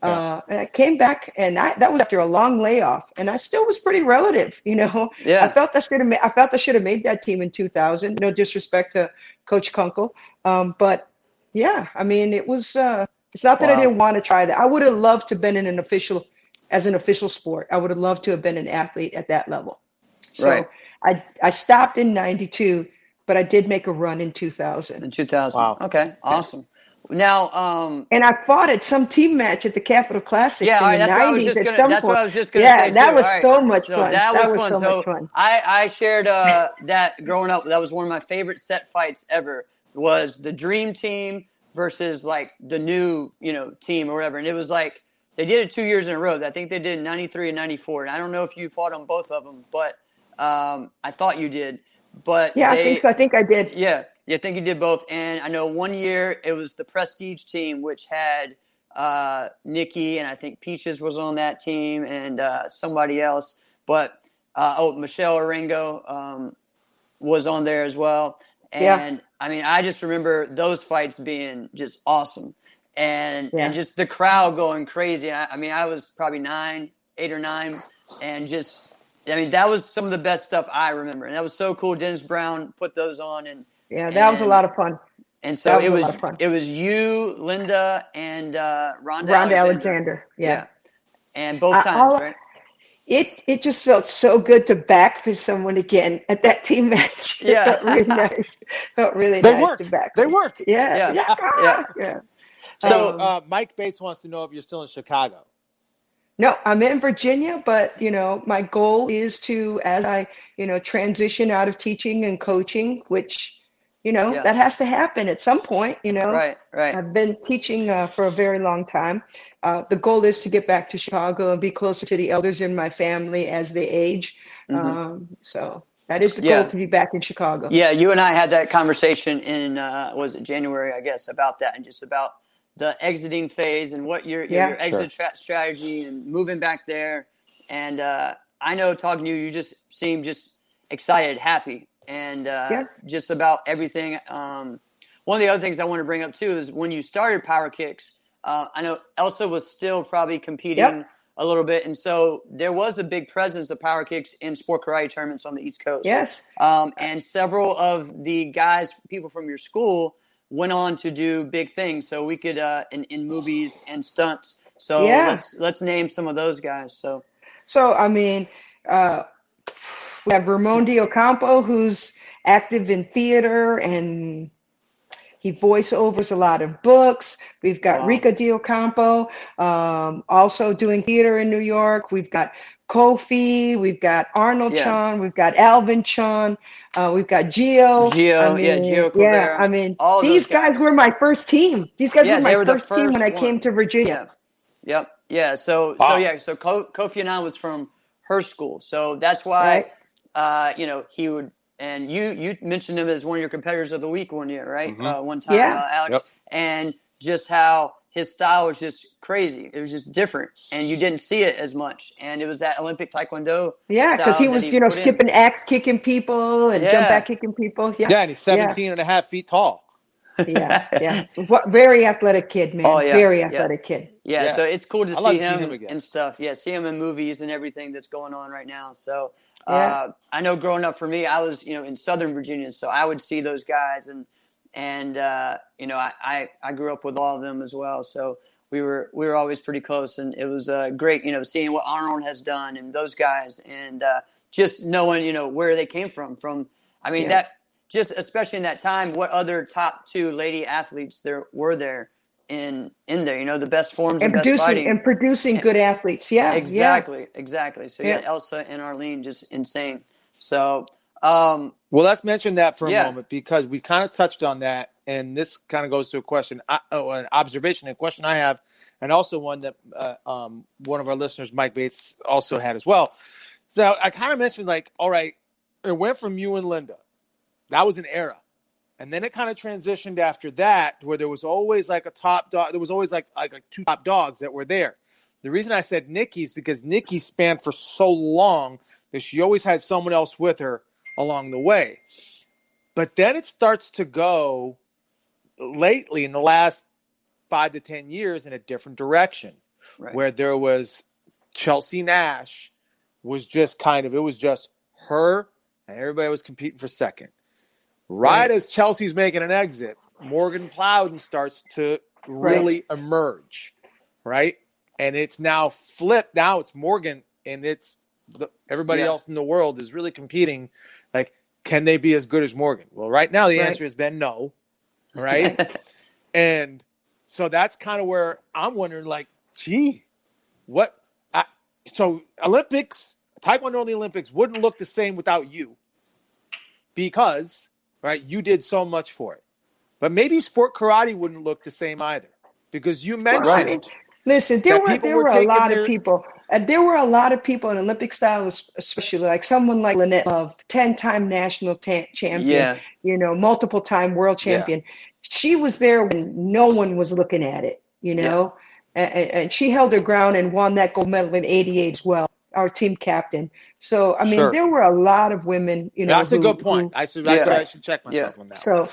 And I came back, and that was after a long layoff, and I still was pretty relative, Yeah. I felt I should have made that team in 2000. No disrespect to Coach Kunkel, but yeah, I mean, it was. It's not that I didn't want to try that. I would have loved to have been an official sport. I would have loved to have been an athlete at that level. So I stopped in 92, but I did make a run in 2000. In 2000. Wow. Okay. Awesome. Now, and I fought at some team match at the Capitol Classics in the 90s at some point. That's what I was just going to say. Yeah, that was so much fun. That was so much fun. I shared that growing up. That was one of my favorite set fights ever. Was the Dream Team versus like the new team or whatever, and it was like they did it 2 years in a row. I think they did in 93 and 94, and I don't know if you fought on both of them, but I thought you did. But yeah, I think so. I think I did. Yeah. Yeah, I think you did both. And I know one year it was the Prestige team, which had Nikki, and I think Peaches was on that team, and somebody else. But, Michelle Orengo was on there as well. And, I mean, I just remember those fights being just awesome. And just the crowd going crazy. I mean, I was probably 8 or 9, and just, I mean, that was some of the best stuff I remember. And that was so cool. Dennis Brown put those on, and that was a lot of fun. And so it was you, Linda, and Rhonda Alexander. Yeah. And both times, right? It just felt so good to back for someone again at that team match. Yeah. It felt really nice. Felt really nice to back. They work. Yeah. So Mike Bates wants to know if you're still in Chicago. No, I'm in Virginia, but my goal is to, as I, transition out of teaching and coaching, which, Yeah. that has to happen at some point. Right. Right. I've been teaching for a very long time. The goal is to get back to Chicago and be closer to the elders in my family as they age. Hmm. So that is the goal, Yeah. to be back in Chicago. Yeah. You and I had that conversation in was it January, I guess, about that, and just about the exiting phase and what your Yeah. exit strategy and moving back there. And I know talking to you, you just seem just excited, happy, and Yeah. just about everything. One of the other things I want to bring up too is when you started Power Kicks. I know Elsa was still probably competing Yep. a little bit, and so there was a big presence of Power Kicks in sport karate tournaments on the East Coast. Yes. And several of the guys, people from your school, went on to do big things. So we could in movies and stunts. So Yeah. let's name some of those guys. So, I mean, we have Ramon Diocampo, who's active in theater, and he voiceovers a lot of books. We've got Wow. Rika Diocampo, also doing theater in New York. We've got Kofi. We've got Arnold Yeah. Chan. We've got Alvin Chan. We've got Gio. Gio Colbert. I mean, all these those guys were my first team. These guys Yeah, were they my were the first team when I first came one. to Virginia. Yeah. Yep. Yeah. So Wow. Kofi Annan was from her school. So that's why Right. he would. And you mentioned him as one of your competitors of the week one year, right? Mhm. One time, Yeah. Alex, Yep. and just how his style was just crazy. It was just different, and you didn't see it as much. And it was that Olympic Taekwondo Yeah, because style he that was, he put skipping axe kicking people and jump Yeah. back kicking people. Yeah. Yeah, and he's 17 and a half feet tall. Yeah. What very athletic kid, man. Oh yeah, Very yeah, athletic kid. yeah. Yeah. So it's cool to I'd see love to see him him again. and stuff. Yeah, see him in movies and everything that's going on right now. So Yeah. I know growing up for me, I was in Southern Virginia, so I would see those guys and I grew up with all of them as well. So we were always pretty close, and it was great seeing what Arnold has done and those guys, and just knowing where they came from. I mean Yeah. that just especially in that time, what other top two lady athletes there were there in there? The best forms and best fighting. Producing good athletes. Yeah. Exactly. So you Yeah. had Elsa and Arlene, just insane. So Well, let's mention that for a Yeah. moment because we kind of touched on that, and this kind of goes to a question, an observation, a question I have, and also one that one of our listeners, Mike Bates, also had as well. So I kind of mentioned, like, all right, it went from you and Linda. That was an era. And then it kind of transitioned after that where there was always like a top dog. There was always like two top dogs that were there. The reason I said Nikki's because Nikki spanned for so long that she always had someone else with her along the way. But then it starts to go lately in the last 5 to 10 years in a different direction, Right. where there was Chelsea Nash was just it was just her and everybody was competing for second. Right as Chelsea's making an exit, Morgan Plowden starts to really emerge, right? And it's now flipped. Now it's Morgan, and it's everybody else in the world is really competing. Like, can they be as good as Morgan? Well, right now the answer has been no, right? And so that's kind of where I'm wondering, like, gee, what? So Olympics, Taekwondo in the Olympics wouldn't look the same without you because, right, you did so much for it. But maybe sport karate wouldn't look the same either because you mentioned listen, there were a lot of people. There were a lot of people in Olympic style, especially like someone like Lynette Love, 10-time national champion, multiple-time world champion. She was there when no one was looking at it, and she held her ground and won that gold medal in '88 as well, our team captain. So, I mean, there were a lot of women, That's a good point. I should check myself on that. So,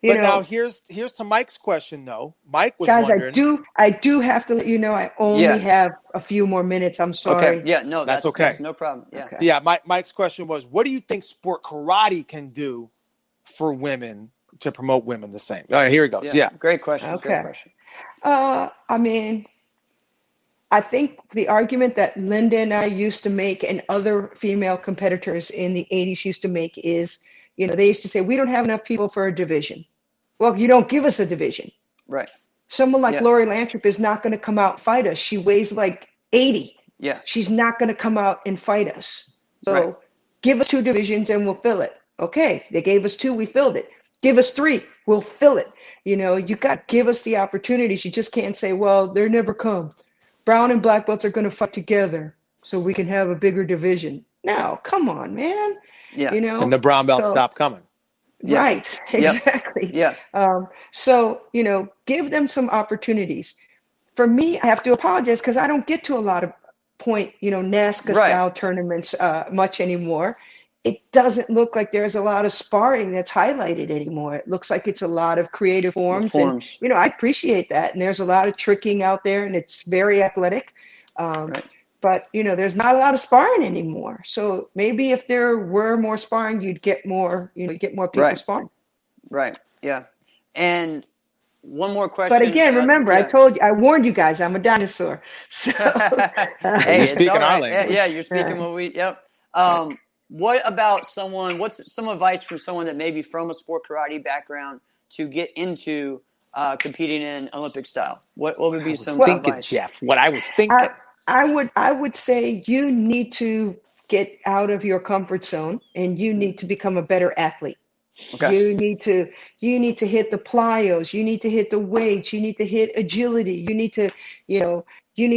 but now here's to Mike's question, though. Mike was guys, wondering. I do have to let you know I only have a few more minutes. I'm sorry. Okay. Yeah, no, that's okay. That's no problem. Yeah. Okay. Yeah, Mike's question was, what do you think sport karate can do for women to promote women the same? All right, here he goes. Yeah. Great question. Okay. Great question. I mean, I think the argument that Linda and I used to make and other female competitors in the 80s used to make is, they used to say, we don't have enough people for a division. Well, you don't give us a division. Right. Someone like Lori Lantrip is not going to come out and fight us. She weighs like 80. Yeah. She's not going to come out and fight us. So Right. give us 2 divisions and we'll fill it. Okay, they gave us 2, we filled it. Give us 3, we'll fill it. You know, you got to give us the opportunities. You just can't say, well, they're never come. Brown and black belts are going to fight together so we can have a bigger division. No, come on, man. Yeah. You know, And the brown belt so stopped coming. Yeah. right, Yep. exactly. Yeah. So, you know, give them some opportunities. For me, I have to apologize because I don't get to a lot of NASCAR Right. style tournaments much anymore. It doesn't look like there's a lot of sparring that's highlighted anymore. It looks like it's a lot of creative forms. And, you know, I appreciate that. And there's a lot of tricking out there and it's very athletic. Right. But, you know, there's not a lot of sparring anymore. So maybe if there were more sparring, you'd get more, you know, get more people Right. sparring. Right. Yeah. And one more question. But again, remember, yeah. I warned you guys, I'm a dinosaur. So, Hey, You're it's speaking all right. our language. Yeah, you're speaking what we. Yep. What about someone? What's some advice from someone that may be from a sport karate background to get into competing in Olympic style? What would be some Thinking, advice? Jeff, what I was thinking. I would say you need to get out of your comfort zone and you need to become a better athlete. Okay. You need to hit the plyos, you need to hit the weights, you need to hit agility, you need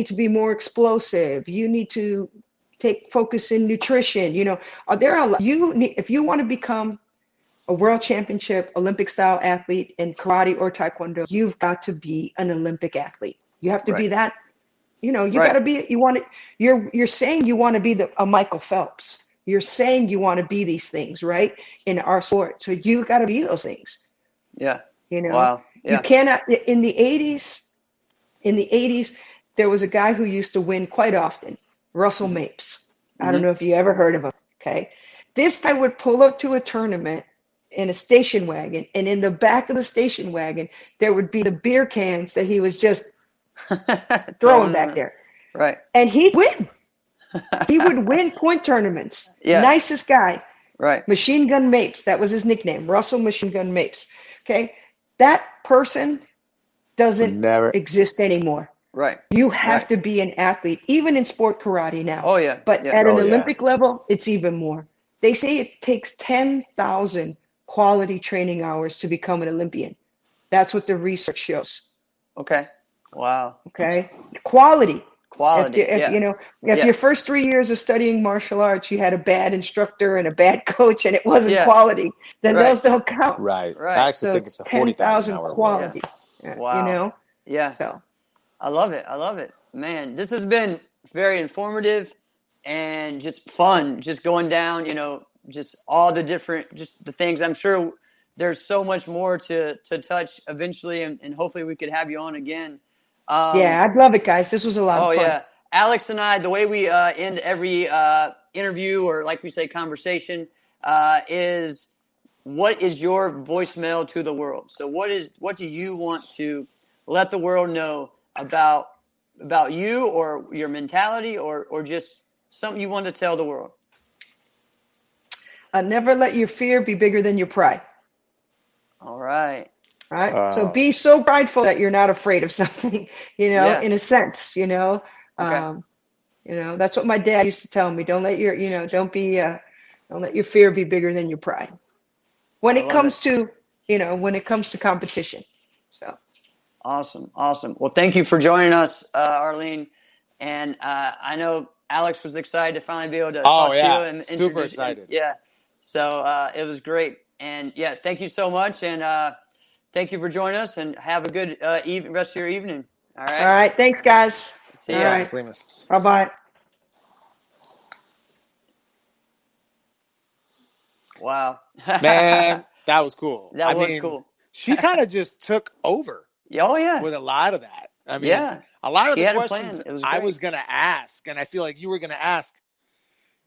to be more explosive, you need to take focus in nutrition. You know, if you want to become a world championship Olympic style athlete in karate or taekwondo, you've got to be an Olympic athlete. You have to be that. You know, you got to be. You're saying you want to be a Michael Phelps. You're saying you want to be these things, right? In our sport, so you got to be those things. Yeah. You know, wow. Yeah. You cannot. In the '80s, there was a guy who used to win quite often, Russell Mapes. I don't know if you ever heard of him. Okay, this guy would pull up to a tournament in a station wagon, and in the back of the station wagon, there would be the beer cans that he was just throwing back there. Right. And he'd win. He would win point tournaments. Yeah. Nicest guy. Right. Machine Gun Mapes. That was his nickname. Russell Machine Gun Mapes. Okay. That person doesn't exist anymore. Right. You have to be an athlete, even in sport karate now. Oh, yeah. But at an Olympic level, it's even more. They say it takes 10,000 quality training hours to become an Olympian. That's what the research shows. Okay. Wow. Okay. Quality. If Yeah. your first 3 years of studying martial arts, you had a bad instructor and a bad coach and it wasn't quality, then those don't count. Right. Right. I actually So think it's it's a 40,000 hour quality. Wow. You know? Yeah. So I love it. I love it. Man, this has been very informative and just fun, just going down, you know, just all the different, just the things. I'm sure there's so much more to touch eventually, and hopefully we could have you on again. Yeah, I'd love it, guys. This was a lot of fun. Oh, yeah. Alex and I, the way we end every interview or, like we say, conversation is, what is your voicemail to the world? So what do you want to let the world know about you or your mentality or just something you want to tell the world? Never let your fear be bigger than your pride. All right. Right. So be so prideful that you're not afraid of something, in a sense, Okay. That's what my dad used to tell me. Don't let your, don't let your fear be bigger than your pride when it comes to competition. So. Awesome. Well, thank you for joining us, Arlene. And I know Alex was excited to finally be able to talk to you. And super excited. Yeah. So it was great. And yeah, thank you so much. And thank you for joining us and have a good rest of your evening. All right. All right. Thanks, guys. See you. All right. Limas. Bye-bye. Wow. Man, that was cool. That was cool. She kind of just took over. Oh, yeah. With a lot of that. I mean, yeah. A lot of she the had questions a plan. I was going to ask, and I feel like you were going to ask,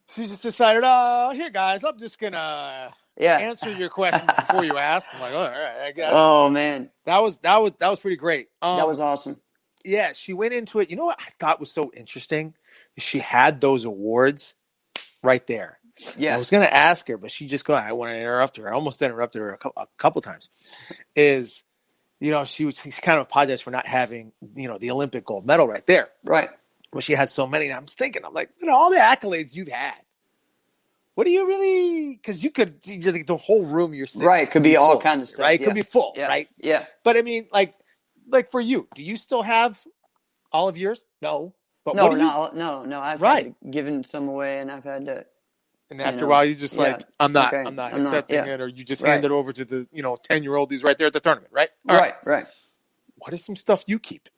she just decided, oh, here, guys, I'm just going to answer your questions before you ask. I'm like, all right, I guess. Oh, man. That was pretty great. That was awesome. Yeah, she went into it. You know what I thought was so interesting? She had those awards right there. Yeah. I was going to ask her, but she just I want to interrupt her. I almost interrupted her a couple times. She kind of apologized for not having, the Olympic gold medal right there. Right. Well, she had so many. And I'm thinking, I'm like, all the accolades you've had. What do you really? Because you could the whole room you're sitting. Right, could be all kinds of stuff. Right, yeah. could be full. Yeah. Right. Yeah. But I mean, like for you, do you still have all of yours? No. But No, no. I've had given some away, and I've had to. And after a while, you just I'm not accepting it, or you just hand it over to the 10-year-old who's right there at the tournament, right? Right. What is some stuff you keep?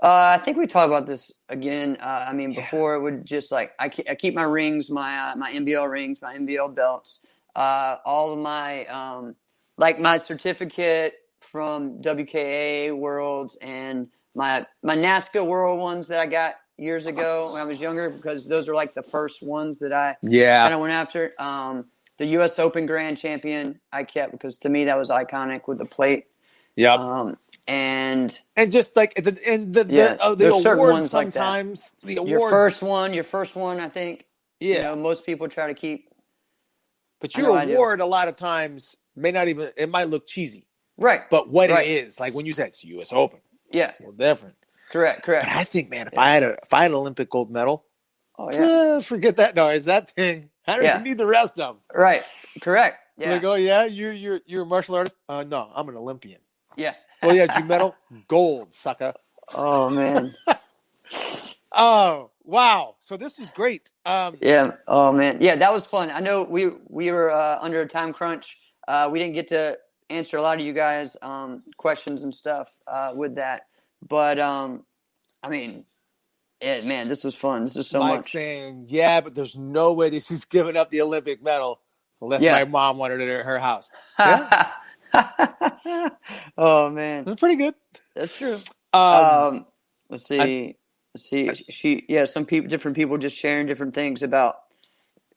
I think we talked about this again. I mean, before it would just like I keep my rings, my NBL rings, my NBL belts, all of my like my certificate from WKA Worlds and my NASCA World ones that I got years ago when I was younger, because those are like the first ones that I kind of went after. The U.S. Open Grand Champion I kept because to me that was iconic with the plate. Yeah. And just like the award sometimes like the award your first one I think most people try to keep, but your award a lot of times it might look cheesy, right? But what it is, like when you said it's U.S. Open, it's a little different. Correct. But I think, man, if I had an Olympic gold medal, forget that noise, that thing. I don't even need the rest of them. Right. Correct. Yeah. Like, you're a martial artist. No, I'm an Olympian. Yeah. Well, did you medal? Gold, sucker. Oh, man. Oh, wow. So this was great. Yeah. Oh, man. Yeah, that was fun. I know we were under a time crunch. We didn't get to answer a lot of you guys' questions and stuff with that. But, I mean, man, this was fun. This is so much. Saying, but there's no way that she's giving up the Olympic medal unless my mom wanted it at her house. Yeah. Oh man, that's pretty good. That's true. Let's see. Some people, different people, just sharing different things about,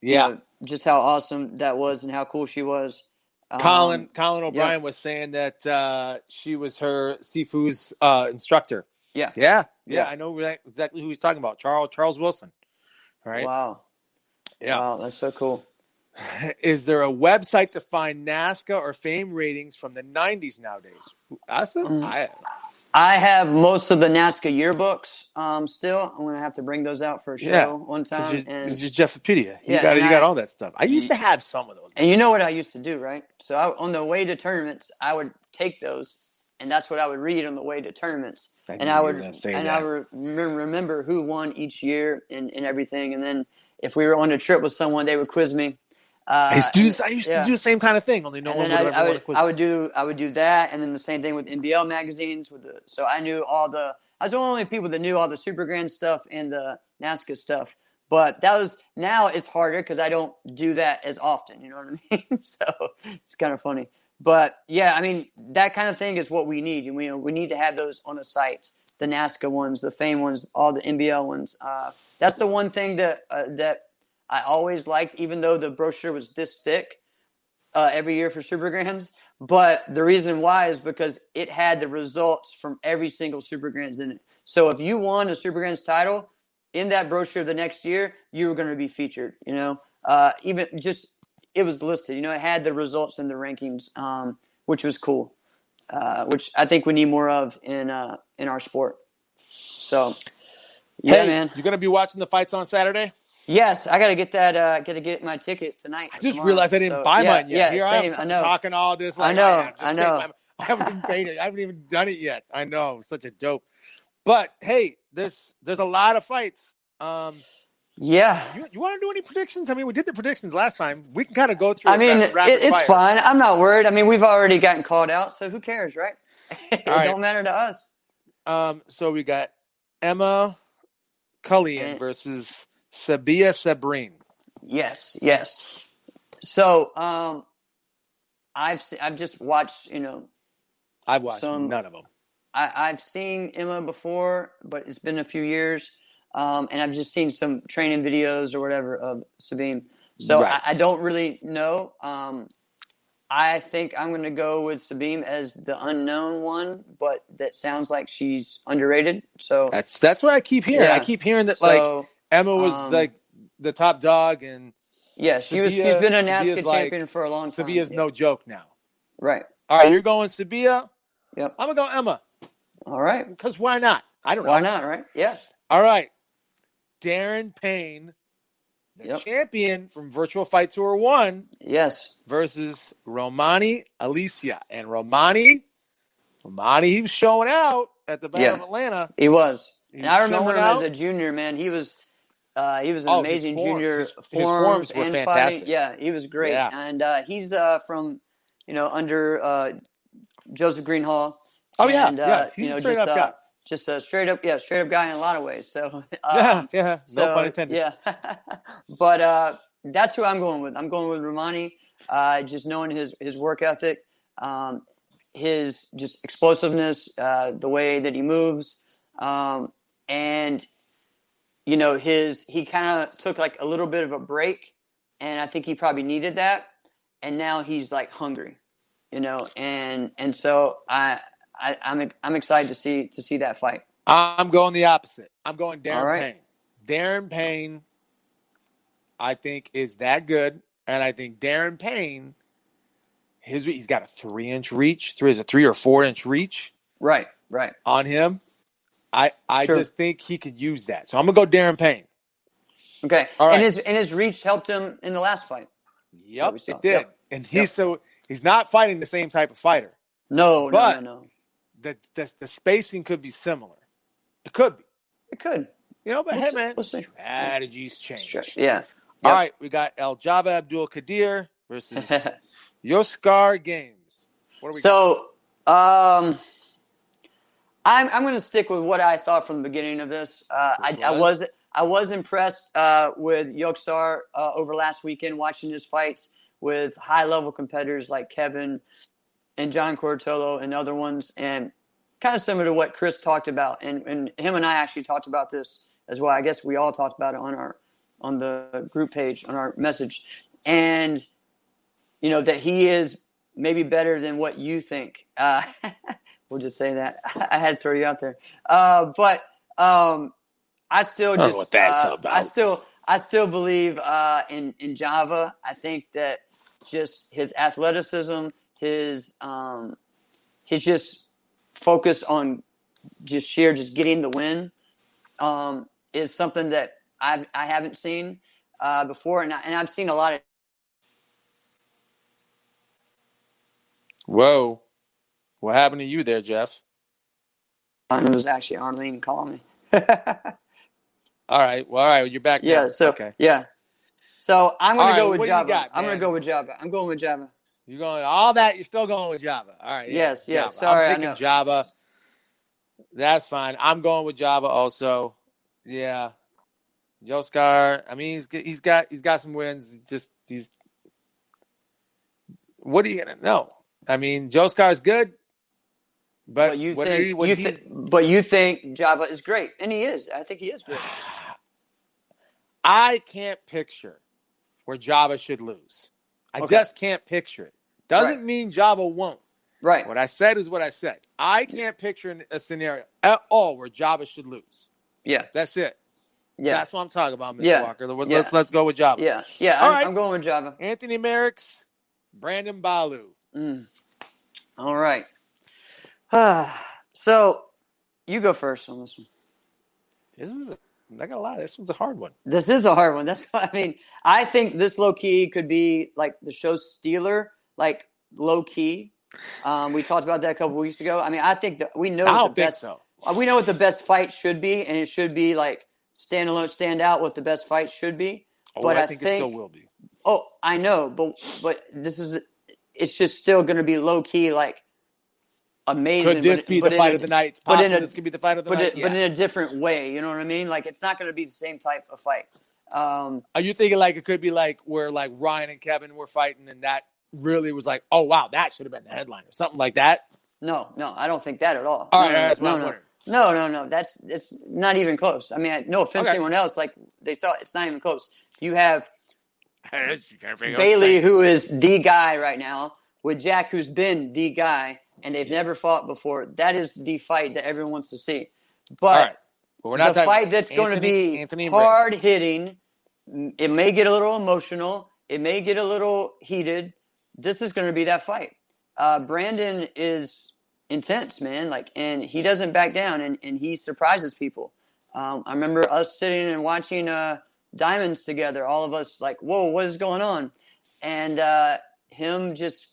just how awesome that was and how cool she was. Colin O'Brien was saying that she was her Sifu's instructor. Yeah. I know exactly who he's talking about. Charles Wilson. All right. Wow. Yeah. Wow, that's so cool. Is there a website to find NASCA or fame ratings from the 90s nowadays? I have most of the NASCA yearbooks still. I'm going to have to bring those out for a show one time. This is your Jeffopedia. You got all that stuff. I used to have some of those. And you know what I used to do, right? So on the way to tournaments, I would take those, and that's what I would read on the way to tournaments. I would remember who won each year and everything. And then if we were on a trip with someone, they would quiz me. I used to do the same kind of thing, only no one would ever want to quiz me. I would do that, and then the same thing with NBL magazines. So I knew I was one of the only people that knew all the Super Grand stuff and the NASCA stuff. But now it's harder because I don't do that as often. You know what I mean? So it's kind of funny. But yeah, I mean that kind of thing is what we need. We need to have those on the site. The NASCA ones, the fame ones, all the NBL ones. That's the one thing that I always liked, even though the brochure was this thick every year for Super Grands. But the reason why is because it had the results from every single Super Grands in it. So if you won a Super Grands title in that brochure the next year, you were going to be featured. It was listed. It had the results and the rankings, which was cool. Which I think we need more of in our sport. So, man. You're gonna be watching the fights on Saturday? Yes, I gotta get that. Gotta get my ticket tonight. I just realized I didn't buy mine yet. Here same, I am talking all this. Like, I know. I haven't paid it. I haven't even done it yet. I know, such a dope. But hey, there's a lot of fights. Yeah. You want to do any predictions? I mean, we did the predictions last time. We can kind of go through. It's fine. I'm not worried. I mean, we've already gotten called out, so who cares, right? It don't matter to us. So we got Emma Cullion versus Sabia Sabrin. Yes. So, I've just watched. I've watched none of them. I've seen Emma before, but it's been a few years. And I've just seen some training videos or whatever of Sabine. So I don't really know. I think I'm going to go with Sabine as the unknown one, but that sounds like she's underrated. So that's what I keep hearing. Yeah. I keep hearing that Emma was like the top dog, and she's been a NASCA champion for a long time. Sabia's no joke now. Right. All right, you're going Sabia. Yep. I'm gonna go Emma. All right. Because why not? I don't know. Why not? Right? Yeah. All right. Darren Payne, the Yep. champion from Virtual Fight Tour 1 Yes. versus Romani Alicia. And Romani, he was showing out at the Battle of Atlanta. He was. He And was I remember showing him as out. a junior, man. He was an His amazing junior his forms were and fantastic. fighting. Yeah, he was great. Yeah. And he's from, under Joseph Greenhall. Oh, and, yeah. He's a straight up guy. Just a straight up guy in a lot of ways. So yeah. No pun intended. Yeah. But that's who I'm going with. I'm going with Romani. Just knowing his work ethic, his just explosiveness, the way that he moves, and he kind of took like a little bit of a break, and I think he probably needed that, and now he's like hungry, and so I'm excited to see that fight. I'm going the opposite. I'm going Darren All right. Payne. Darren Payne, I think, is that good, and I think Darren Payne, he's got a 3-inch reach. Is a 3 or 4-inch reach. Right. On him. I just think he could use that. So I'm gonna go Darren Payne. Okay. All right. And his reach helped him in the last fight. Yep, it did. Yep. And he's not fighting the same type of fighter. No. The spacing could be similar. It could be. It could. But hey, man, we'll see. strategies change. Yeah. All right, we got El Java Abdul Kadir versus Yoskar Games. What are we? So, I'm going to stick with what I thought from the beginning of this. I was impressed with Yoksar over last weekend, watching his fights with high level competitors like Kevin and John Cortolo and other ones, and kind of similar to what Chris talked about, and him and I actually talked about this as well. I guess we all talked about it on the group page, on our message, and that he is maybe better than what you think. We'll just say that. I had to throw you out there, but I still don't know what that's about. I still believe in Java. I think that just his athleticism, his just focus on just getting the win is something that I haven't seen before, and I've seen a lot of. Whoa, what happened to you there, Jeff? It was actually Arlene calling me. All right, you're back now. Yeah. So okay. Yeah. So I'm going to go with what Java. Do you got, I'm going to go with Java. I'm going with Java. You're going all that. You're still going with Java. All right. Yes. Java. Sorry, I'm thinking Java. That's fine. I'm going with Java also. Yeah. Yoskar. I mean, he's got some wins. What are you gonna know? I mean, Joskar's good, but you think Java is great, and he is. I think he is great. I can't picture where Java should lose. I just can't picture it. Doesn't mean Java won't. Right. What I said is what I said. I can't picture a scenario at all where Java should lose. Yeah. That's it. Yeah. That's what I'm talking about, Mr. Walker. Let's go with Java. Yeah. Yeah. I'm going with Java. Anthony Merricks, Brandon Balu. All right. So you go first on this one. I'm not gonna lie, this one's a hard one. This is a hard one. That's what I mean. I think this low key could be like the show stealer, like low key. We talked about that a couple weeks ago. I mean, I think that we know. I don't think so. We know what the best fight should be, and it should be like stand out what the best fight should be. But I think it still will be. Oh, I know, but it's just still going to be low key, like amazing. Could this be the fight of the night? It's possible this could be the fight of the night. But in a different way, you know what I mean? Like it's not going to be the same type of fight. Are you thinking like it could be like where like Ryan and Kevin were fighting and that really was like, oh wow, that should have been the headline or something like that? No, I don't think that at all. All right, that's what I'm wondering. No. It's not even close. I mean, no offense to anyone else. Like they thought it's not even close. You have Bailey, who is the guy right now, with Jack, who's been the guy, and they've never fought before. That is the fight that everyone wants to see. But we're not the fight that's going to be hard hitting, it may get a little emotional. It may get a little heated. This is going to be that fight. Brandon is intense, man. Like, and he doesn't back down, and he surprises people. I remember us sitting and watching Diamonds together. All of us like, whoa, what is going on? And him just,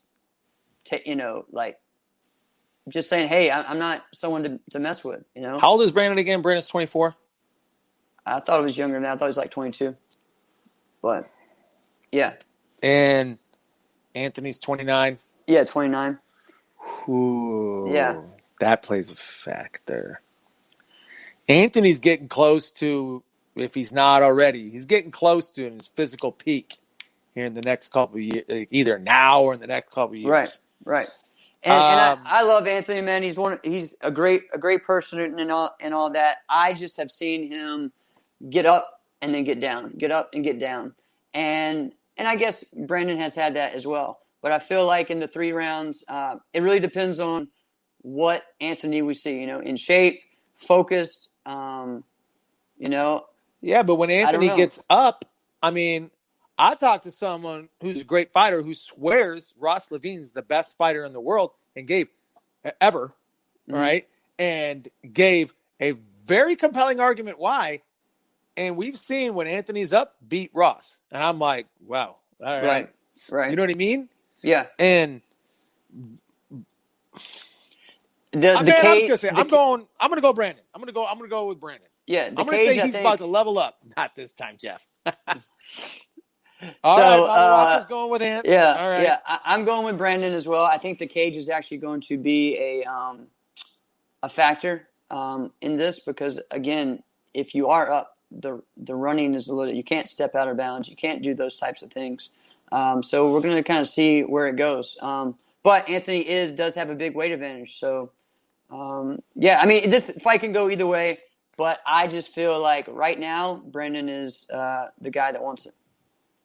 like just saying, hey, I'm not someone to mess with. How old is Brandon again? Brandon's 24. I thought it was younger than that. I thought he was like 22. But yeah. And Anthony's 29. Yeah, 29. Ooh, yeah, that plays a factor. Anthony's getting close to, if he's not already, he's getting close to his physical peak here in the next couple of years, either now or in the next couple of years. Right. And I love Anthony, man. He's a great person and all that. I just have seen him get up and then get down, get up and get down, and I guess Brandon has had that as well. But I feel like in the 3 rounds, it really depends on what Anthony we see. In shape, focused. Yeah, but when Anthony gets up, I mean, I talked to someone who's a great fighter who swears Ross Levine's the best fighter in the world and gave ever, right? And gave a very compelling argument why. And we've seen when Anthony's up, beat Ross. And I'm like, wow. All right. You know what I mean? Yeah. And I'm gonna go Brandon. I'm gonna go with Brandon. Yeah. I'm gonna say he's about to level up. Not this time, Jeff. All right, Walker's going with Ant. Yeah. All right. Yeah. I'm going with Brandon as well. I think the cage is actually going to be a factor in this because again, if you are up, the running is a little. You can't step out of bounds. You can't do those types of things. So we're going to kind of see where it goes. But Anthony does have a big weight advantage. So, yeah, I mean, this fight can go either way. But I just feel like right now, Brendan is the guy that wants it.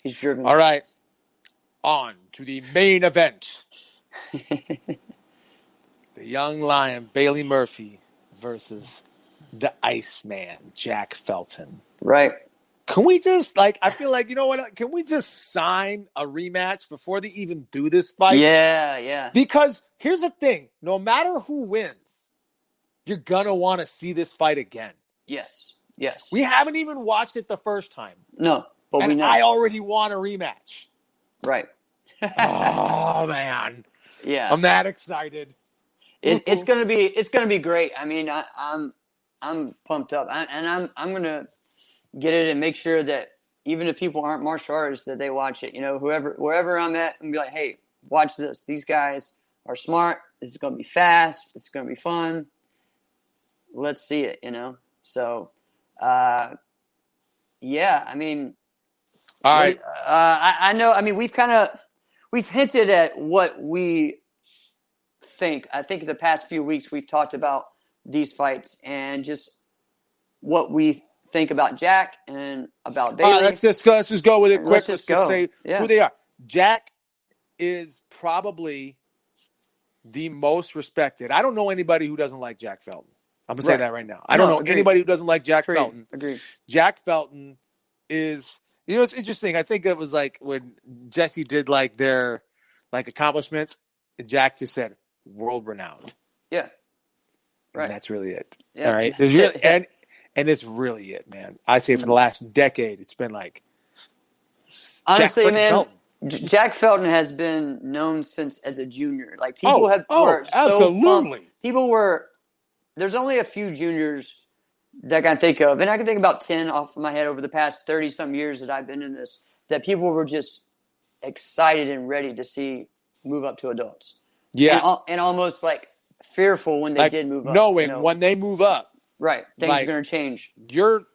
He's driven. All right. On to the main event. The young lion, Bailey Murphy, versus the Iceman, Jack Felton. Right. Can we just, I feel like, you know what? Can we just sign a rematch before they even do this fight? Yeah. Because here's the thing. No matter who wins, you're going to want to see this fight again. Yes. We haven't even watched it the first time. No, but we know. I already want a rematch. Right. Oh, man. Yeah. I'm that excited. It's gonna be great. I mean, I'm pumped up, and I'm gonna get it and make sure that even if people aren't martial artists, that they watch it. Wherever I'm at, and be like, hey, watch this. These guys are smart. This is gonna be fast. This is gonna be fun. Let's see it. So, yeah. I mean, all right. I know. I mean, we've hinted at what we think. I think the past few weeks we've talked about these fights and just what we think about Jack and about Bailey. All right, let's just go with it quick. Let's just say who they are. Jack is probably the most respected. I don't know anybody who doesn't like Jack Felton. I'm going to say that right now. I don't know anybody who doesn't like Jack Felton. Agreed. Jack Felton is, it's interesting. I think it was like when Jesse did their accomplishments, Jack just said, world renowned. Yeah. Right. And that's really it. Yeah. All right. And it's really it, man. I say for the last decade, it's been honestly, man, Jack Felton has been known since as a junior. People were absolutely. So pumped. There's only a few juniors that I can think of, and I can think about 10 off of my head over the past 30 some years that I've been in this, that people were just excited and ready to see move up to adults. Yeah. And almost fearful when they did move up. Knowing when they move up. Right. Things are going to change. You're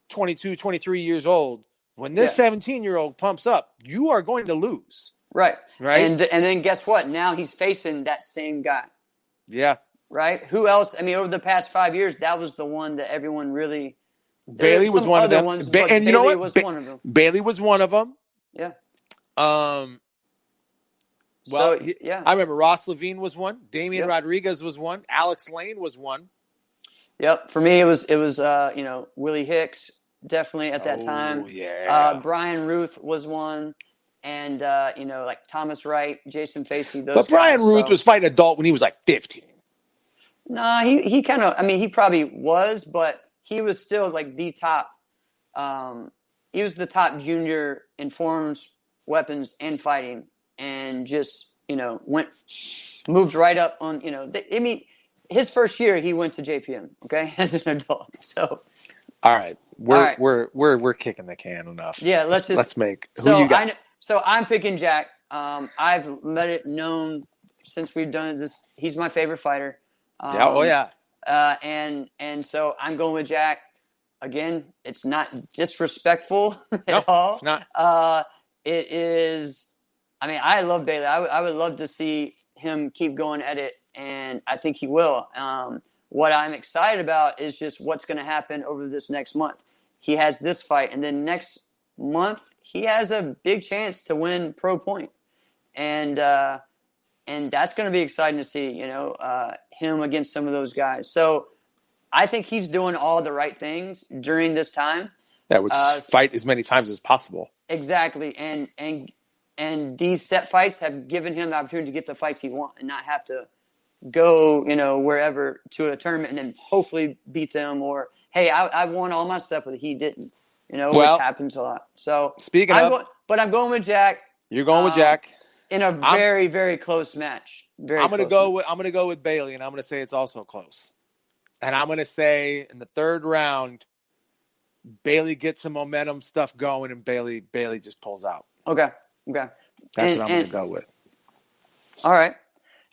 22, 23 years old. When this 17-year-old pumps up, you are going to lose. Right. Right. And then guess what? Now he's facing that same guy. Yeah. Right? Who else? I mean, over the past 5 years, that was the one that everyone really. Bailey was one of them. Ones, and you know what? Was one of them. Bailey was one of them. Yeah. Well, I remember Ross Levine was one. Damian Rodriguez was one. Alex Lane was one. Yep. For me, it was Willie Hicks definitely at that time. Yeah. Brian Ruth was one. And, Thomas Wright, Jason Facey, those But Brian guys, Ruth was fighting adult when he was 15. Nah, he kind of. I mean, he probably was, but he was still like the top. He was the top junior in forms, weapons, and fighting, and just moved right up on. I mean, his first year he went to JPM. Okay, as an adult. So All right, all right, we're kicking the can enough. yeah. Let's make who So you got. so I'm picking Jack. I've let it known since we've done this. He's my favorite fighter. Yeah. Oh yeah. And so I'm going with Jack. Again, it's not disrespectful No, at all. it's not. It is. I mean, I love Bailey. I would love to see him keep going at it, and I think he will. What I'm excited about is just what's going to happen over this next month. He has this fight, and then next month he has a big chance to win Pro Point, and that's going to be exciting to see. Him against some of those guys. So I think he's doing all the right things during this time. Yeah, which is fight as many times as possible. Exactly, and these set fights have given him the opportunity to get the fights he wants and not have to go, wherever to a tournament and then hopefully beat them. Or hey, I won all my stuff, but he didn't. Which happens a lot. So I'm going with Jack. You're going with Jack in a very, very close match. I'm gonna go with Bailey, and I'm gonna say it's also close. And I'm gonna say in the third round, Bailey gets some momentum stuff going, and Bailey just pulls out. Okay. That's what I'm gonna go with. All right,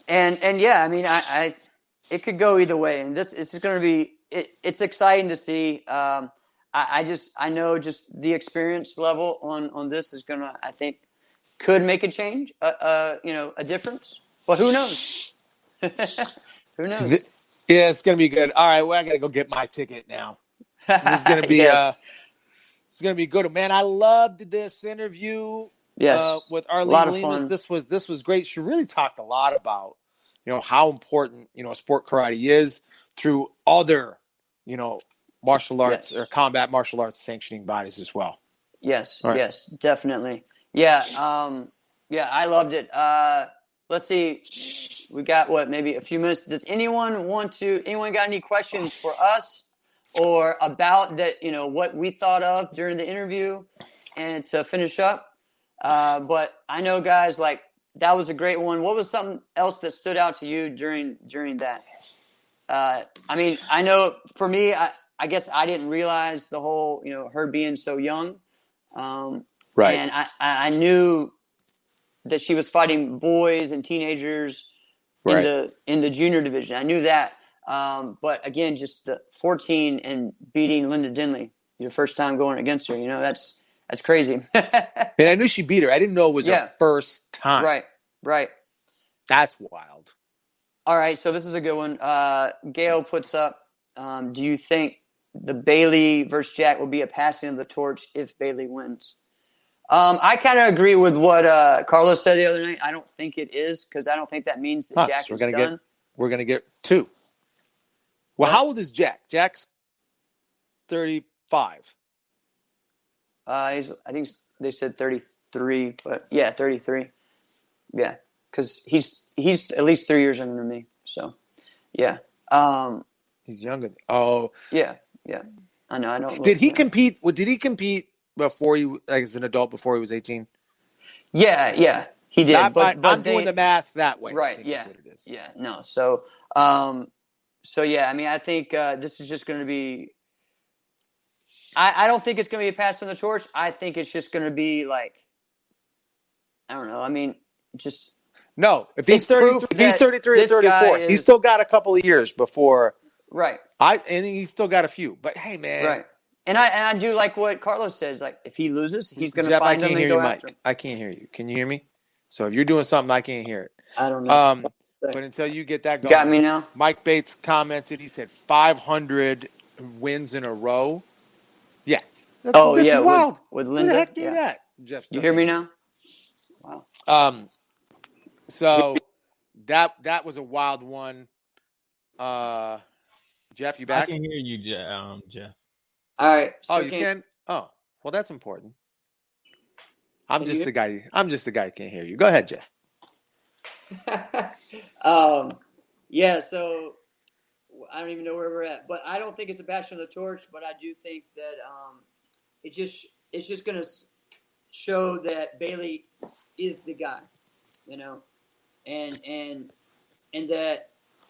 and yeah, I mean, I it could go either way, and this is going to be it's exciting to see. I know just the experience level on this is gonna, I think, could make a change, a difference, but who knows? Who knows? Yeah, it's gonna be good. All right, well, I gotta go get my ticket now. This is gonna be it's gonna be good, man. I loved this interview. Yes, with Arlene Limas. This was great. She really talked a lot about how important sport karate is through other martial arts or combat martial arts sanctioning bodies as well. Yes, right. Yes, definitely. Yeah, I loved it. Let's see. We got maybe a few minutes. Does anyone got any questions for us or about that, what we thought of during the interview and to finish up? But I know, guys, that was a great one. What was something else that stood out to you during that? I mean, I know for me, I guess I didn't realize the whole, her being so young. Right. And I knew that she was fighting boys and teenagers in the junior division. I knew that. But again, just the 14 and beating Linda Dinley, your first time going against her, that's crazy. And I knew she beat her. I didn't know it was her first time. Right. That's wild. All right, so this is a good one. Gail puts up, do you think the Bailey versus Jack will be a passing of the torch if Bailey wins? I kind of agree with what Carlos said the other night. I don't think it is because I don't think that means that Jack is done. We're going to get two. Well, how old is Jack? Jack's 35. I think they said 33, but yeah, 33. Yeah, because he's at least 3 years younger than me. So, yeah. He's younger. Oh, yeah. I know. I don't. Did he compete? Did he compete before as an adult before he was 18? Yeah, he did. But I'm doing the math that way. Right. Yeah. What it is. Yeah. No. So yeah. I mean, I think this is just going to be. I don't think it's going to be a pass on the torch. I think it's just going to be I don't know. I mean, just no. If he's 33 or 34, he's still got a couple of years before. Right. And he's still got a few. But hey, man. Right. And I do like what Carlos says. If he loses, he's going to find him and go after him. I can't hear you. Can you hear me? So if you're doing something, I can't hear it. I don't know. But until you get that going, got me now. Mike Bates commented. He said 500 wins in a row. Yeah. That's wild. With Linda. Who the heck knew that? Jeff, you hear me now? Wow. So that was a wild one. Jeff, you back? I can hear you, Jeff. All right. You can? Oh, well, that's important. I'm just the guy who can't hear you. Go ahead, Jeff. Yeah. So I don't even know where we're at. But I don't think it's a passing of the torch. But I do think that it's just going to show that Bailey is the guy, you know, and that,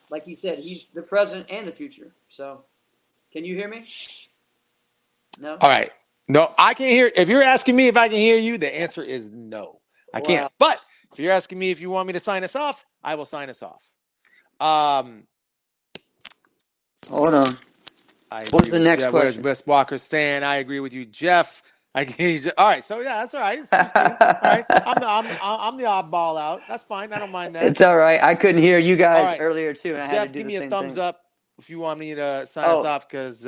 like he said, he's the present and the future. So, can you hear me? No. All right. No, I can hear. If you're asking me if I can hear you, the answer is no. I can't. But if you're asking me if you want me to sign us off, I will sign us off. Hold on. What's the next question? What is Wes Walker saying? I agree with you, Jeff. All right. So yeah, that's all right. All right. I'm the oddball out. That's fine. I don't mind that. It's all right. I couldn't hear you guys earlier too, and I Jeff, had to do give the me same a thumbs thing. up if you want me to sign us off, because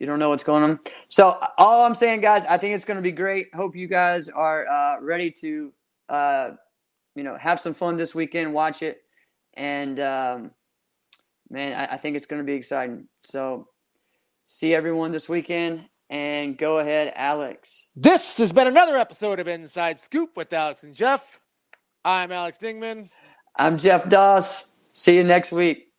you don't know what's going on. So all I'm saying, guys, I think it's going to be great. Hope you guys are ready to, have some fun this weekend. Watch it, and man, I think it's going to be exciting. So see everyone this weekend, and go ahead, Alex. This has been another episode of Inside Scoop with Alex and Jeff. I'm Alex Dingman. I'm Jeff Doss. See you next week.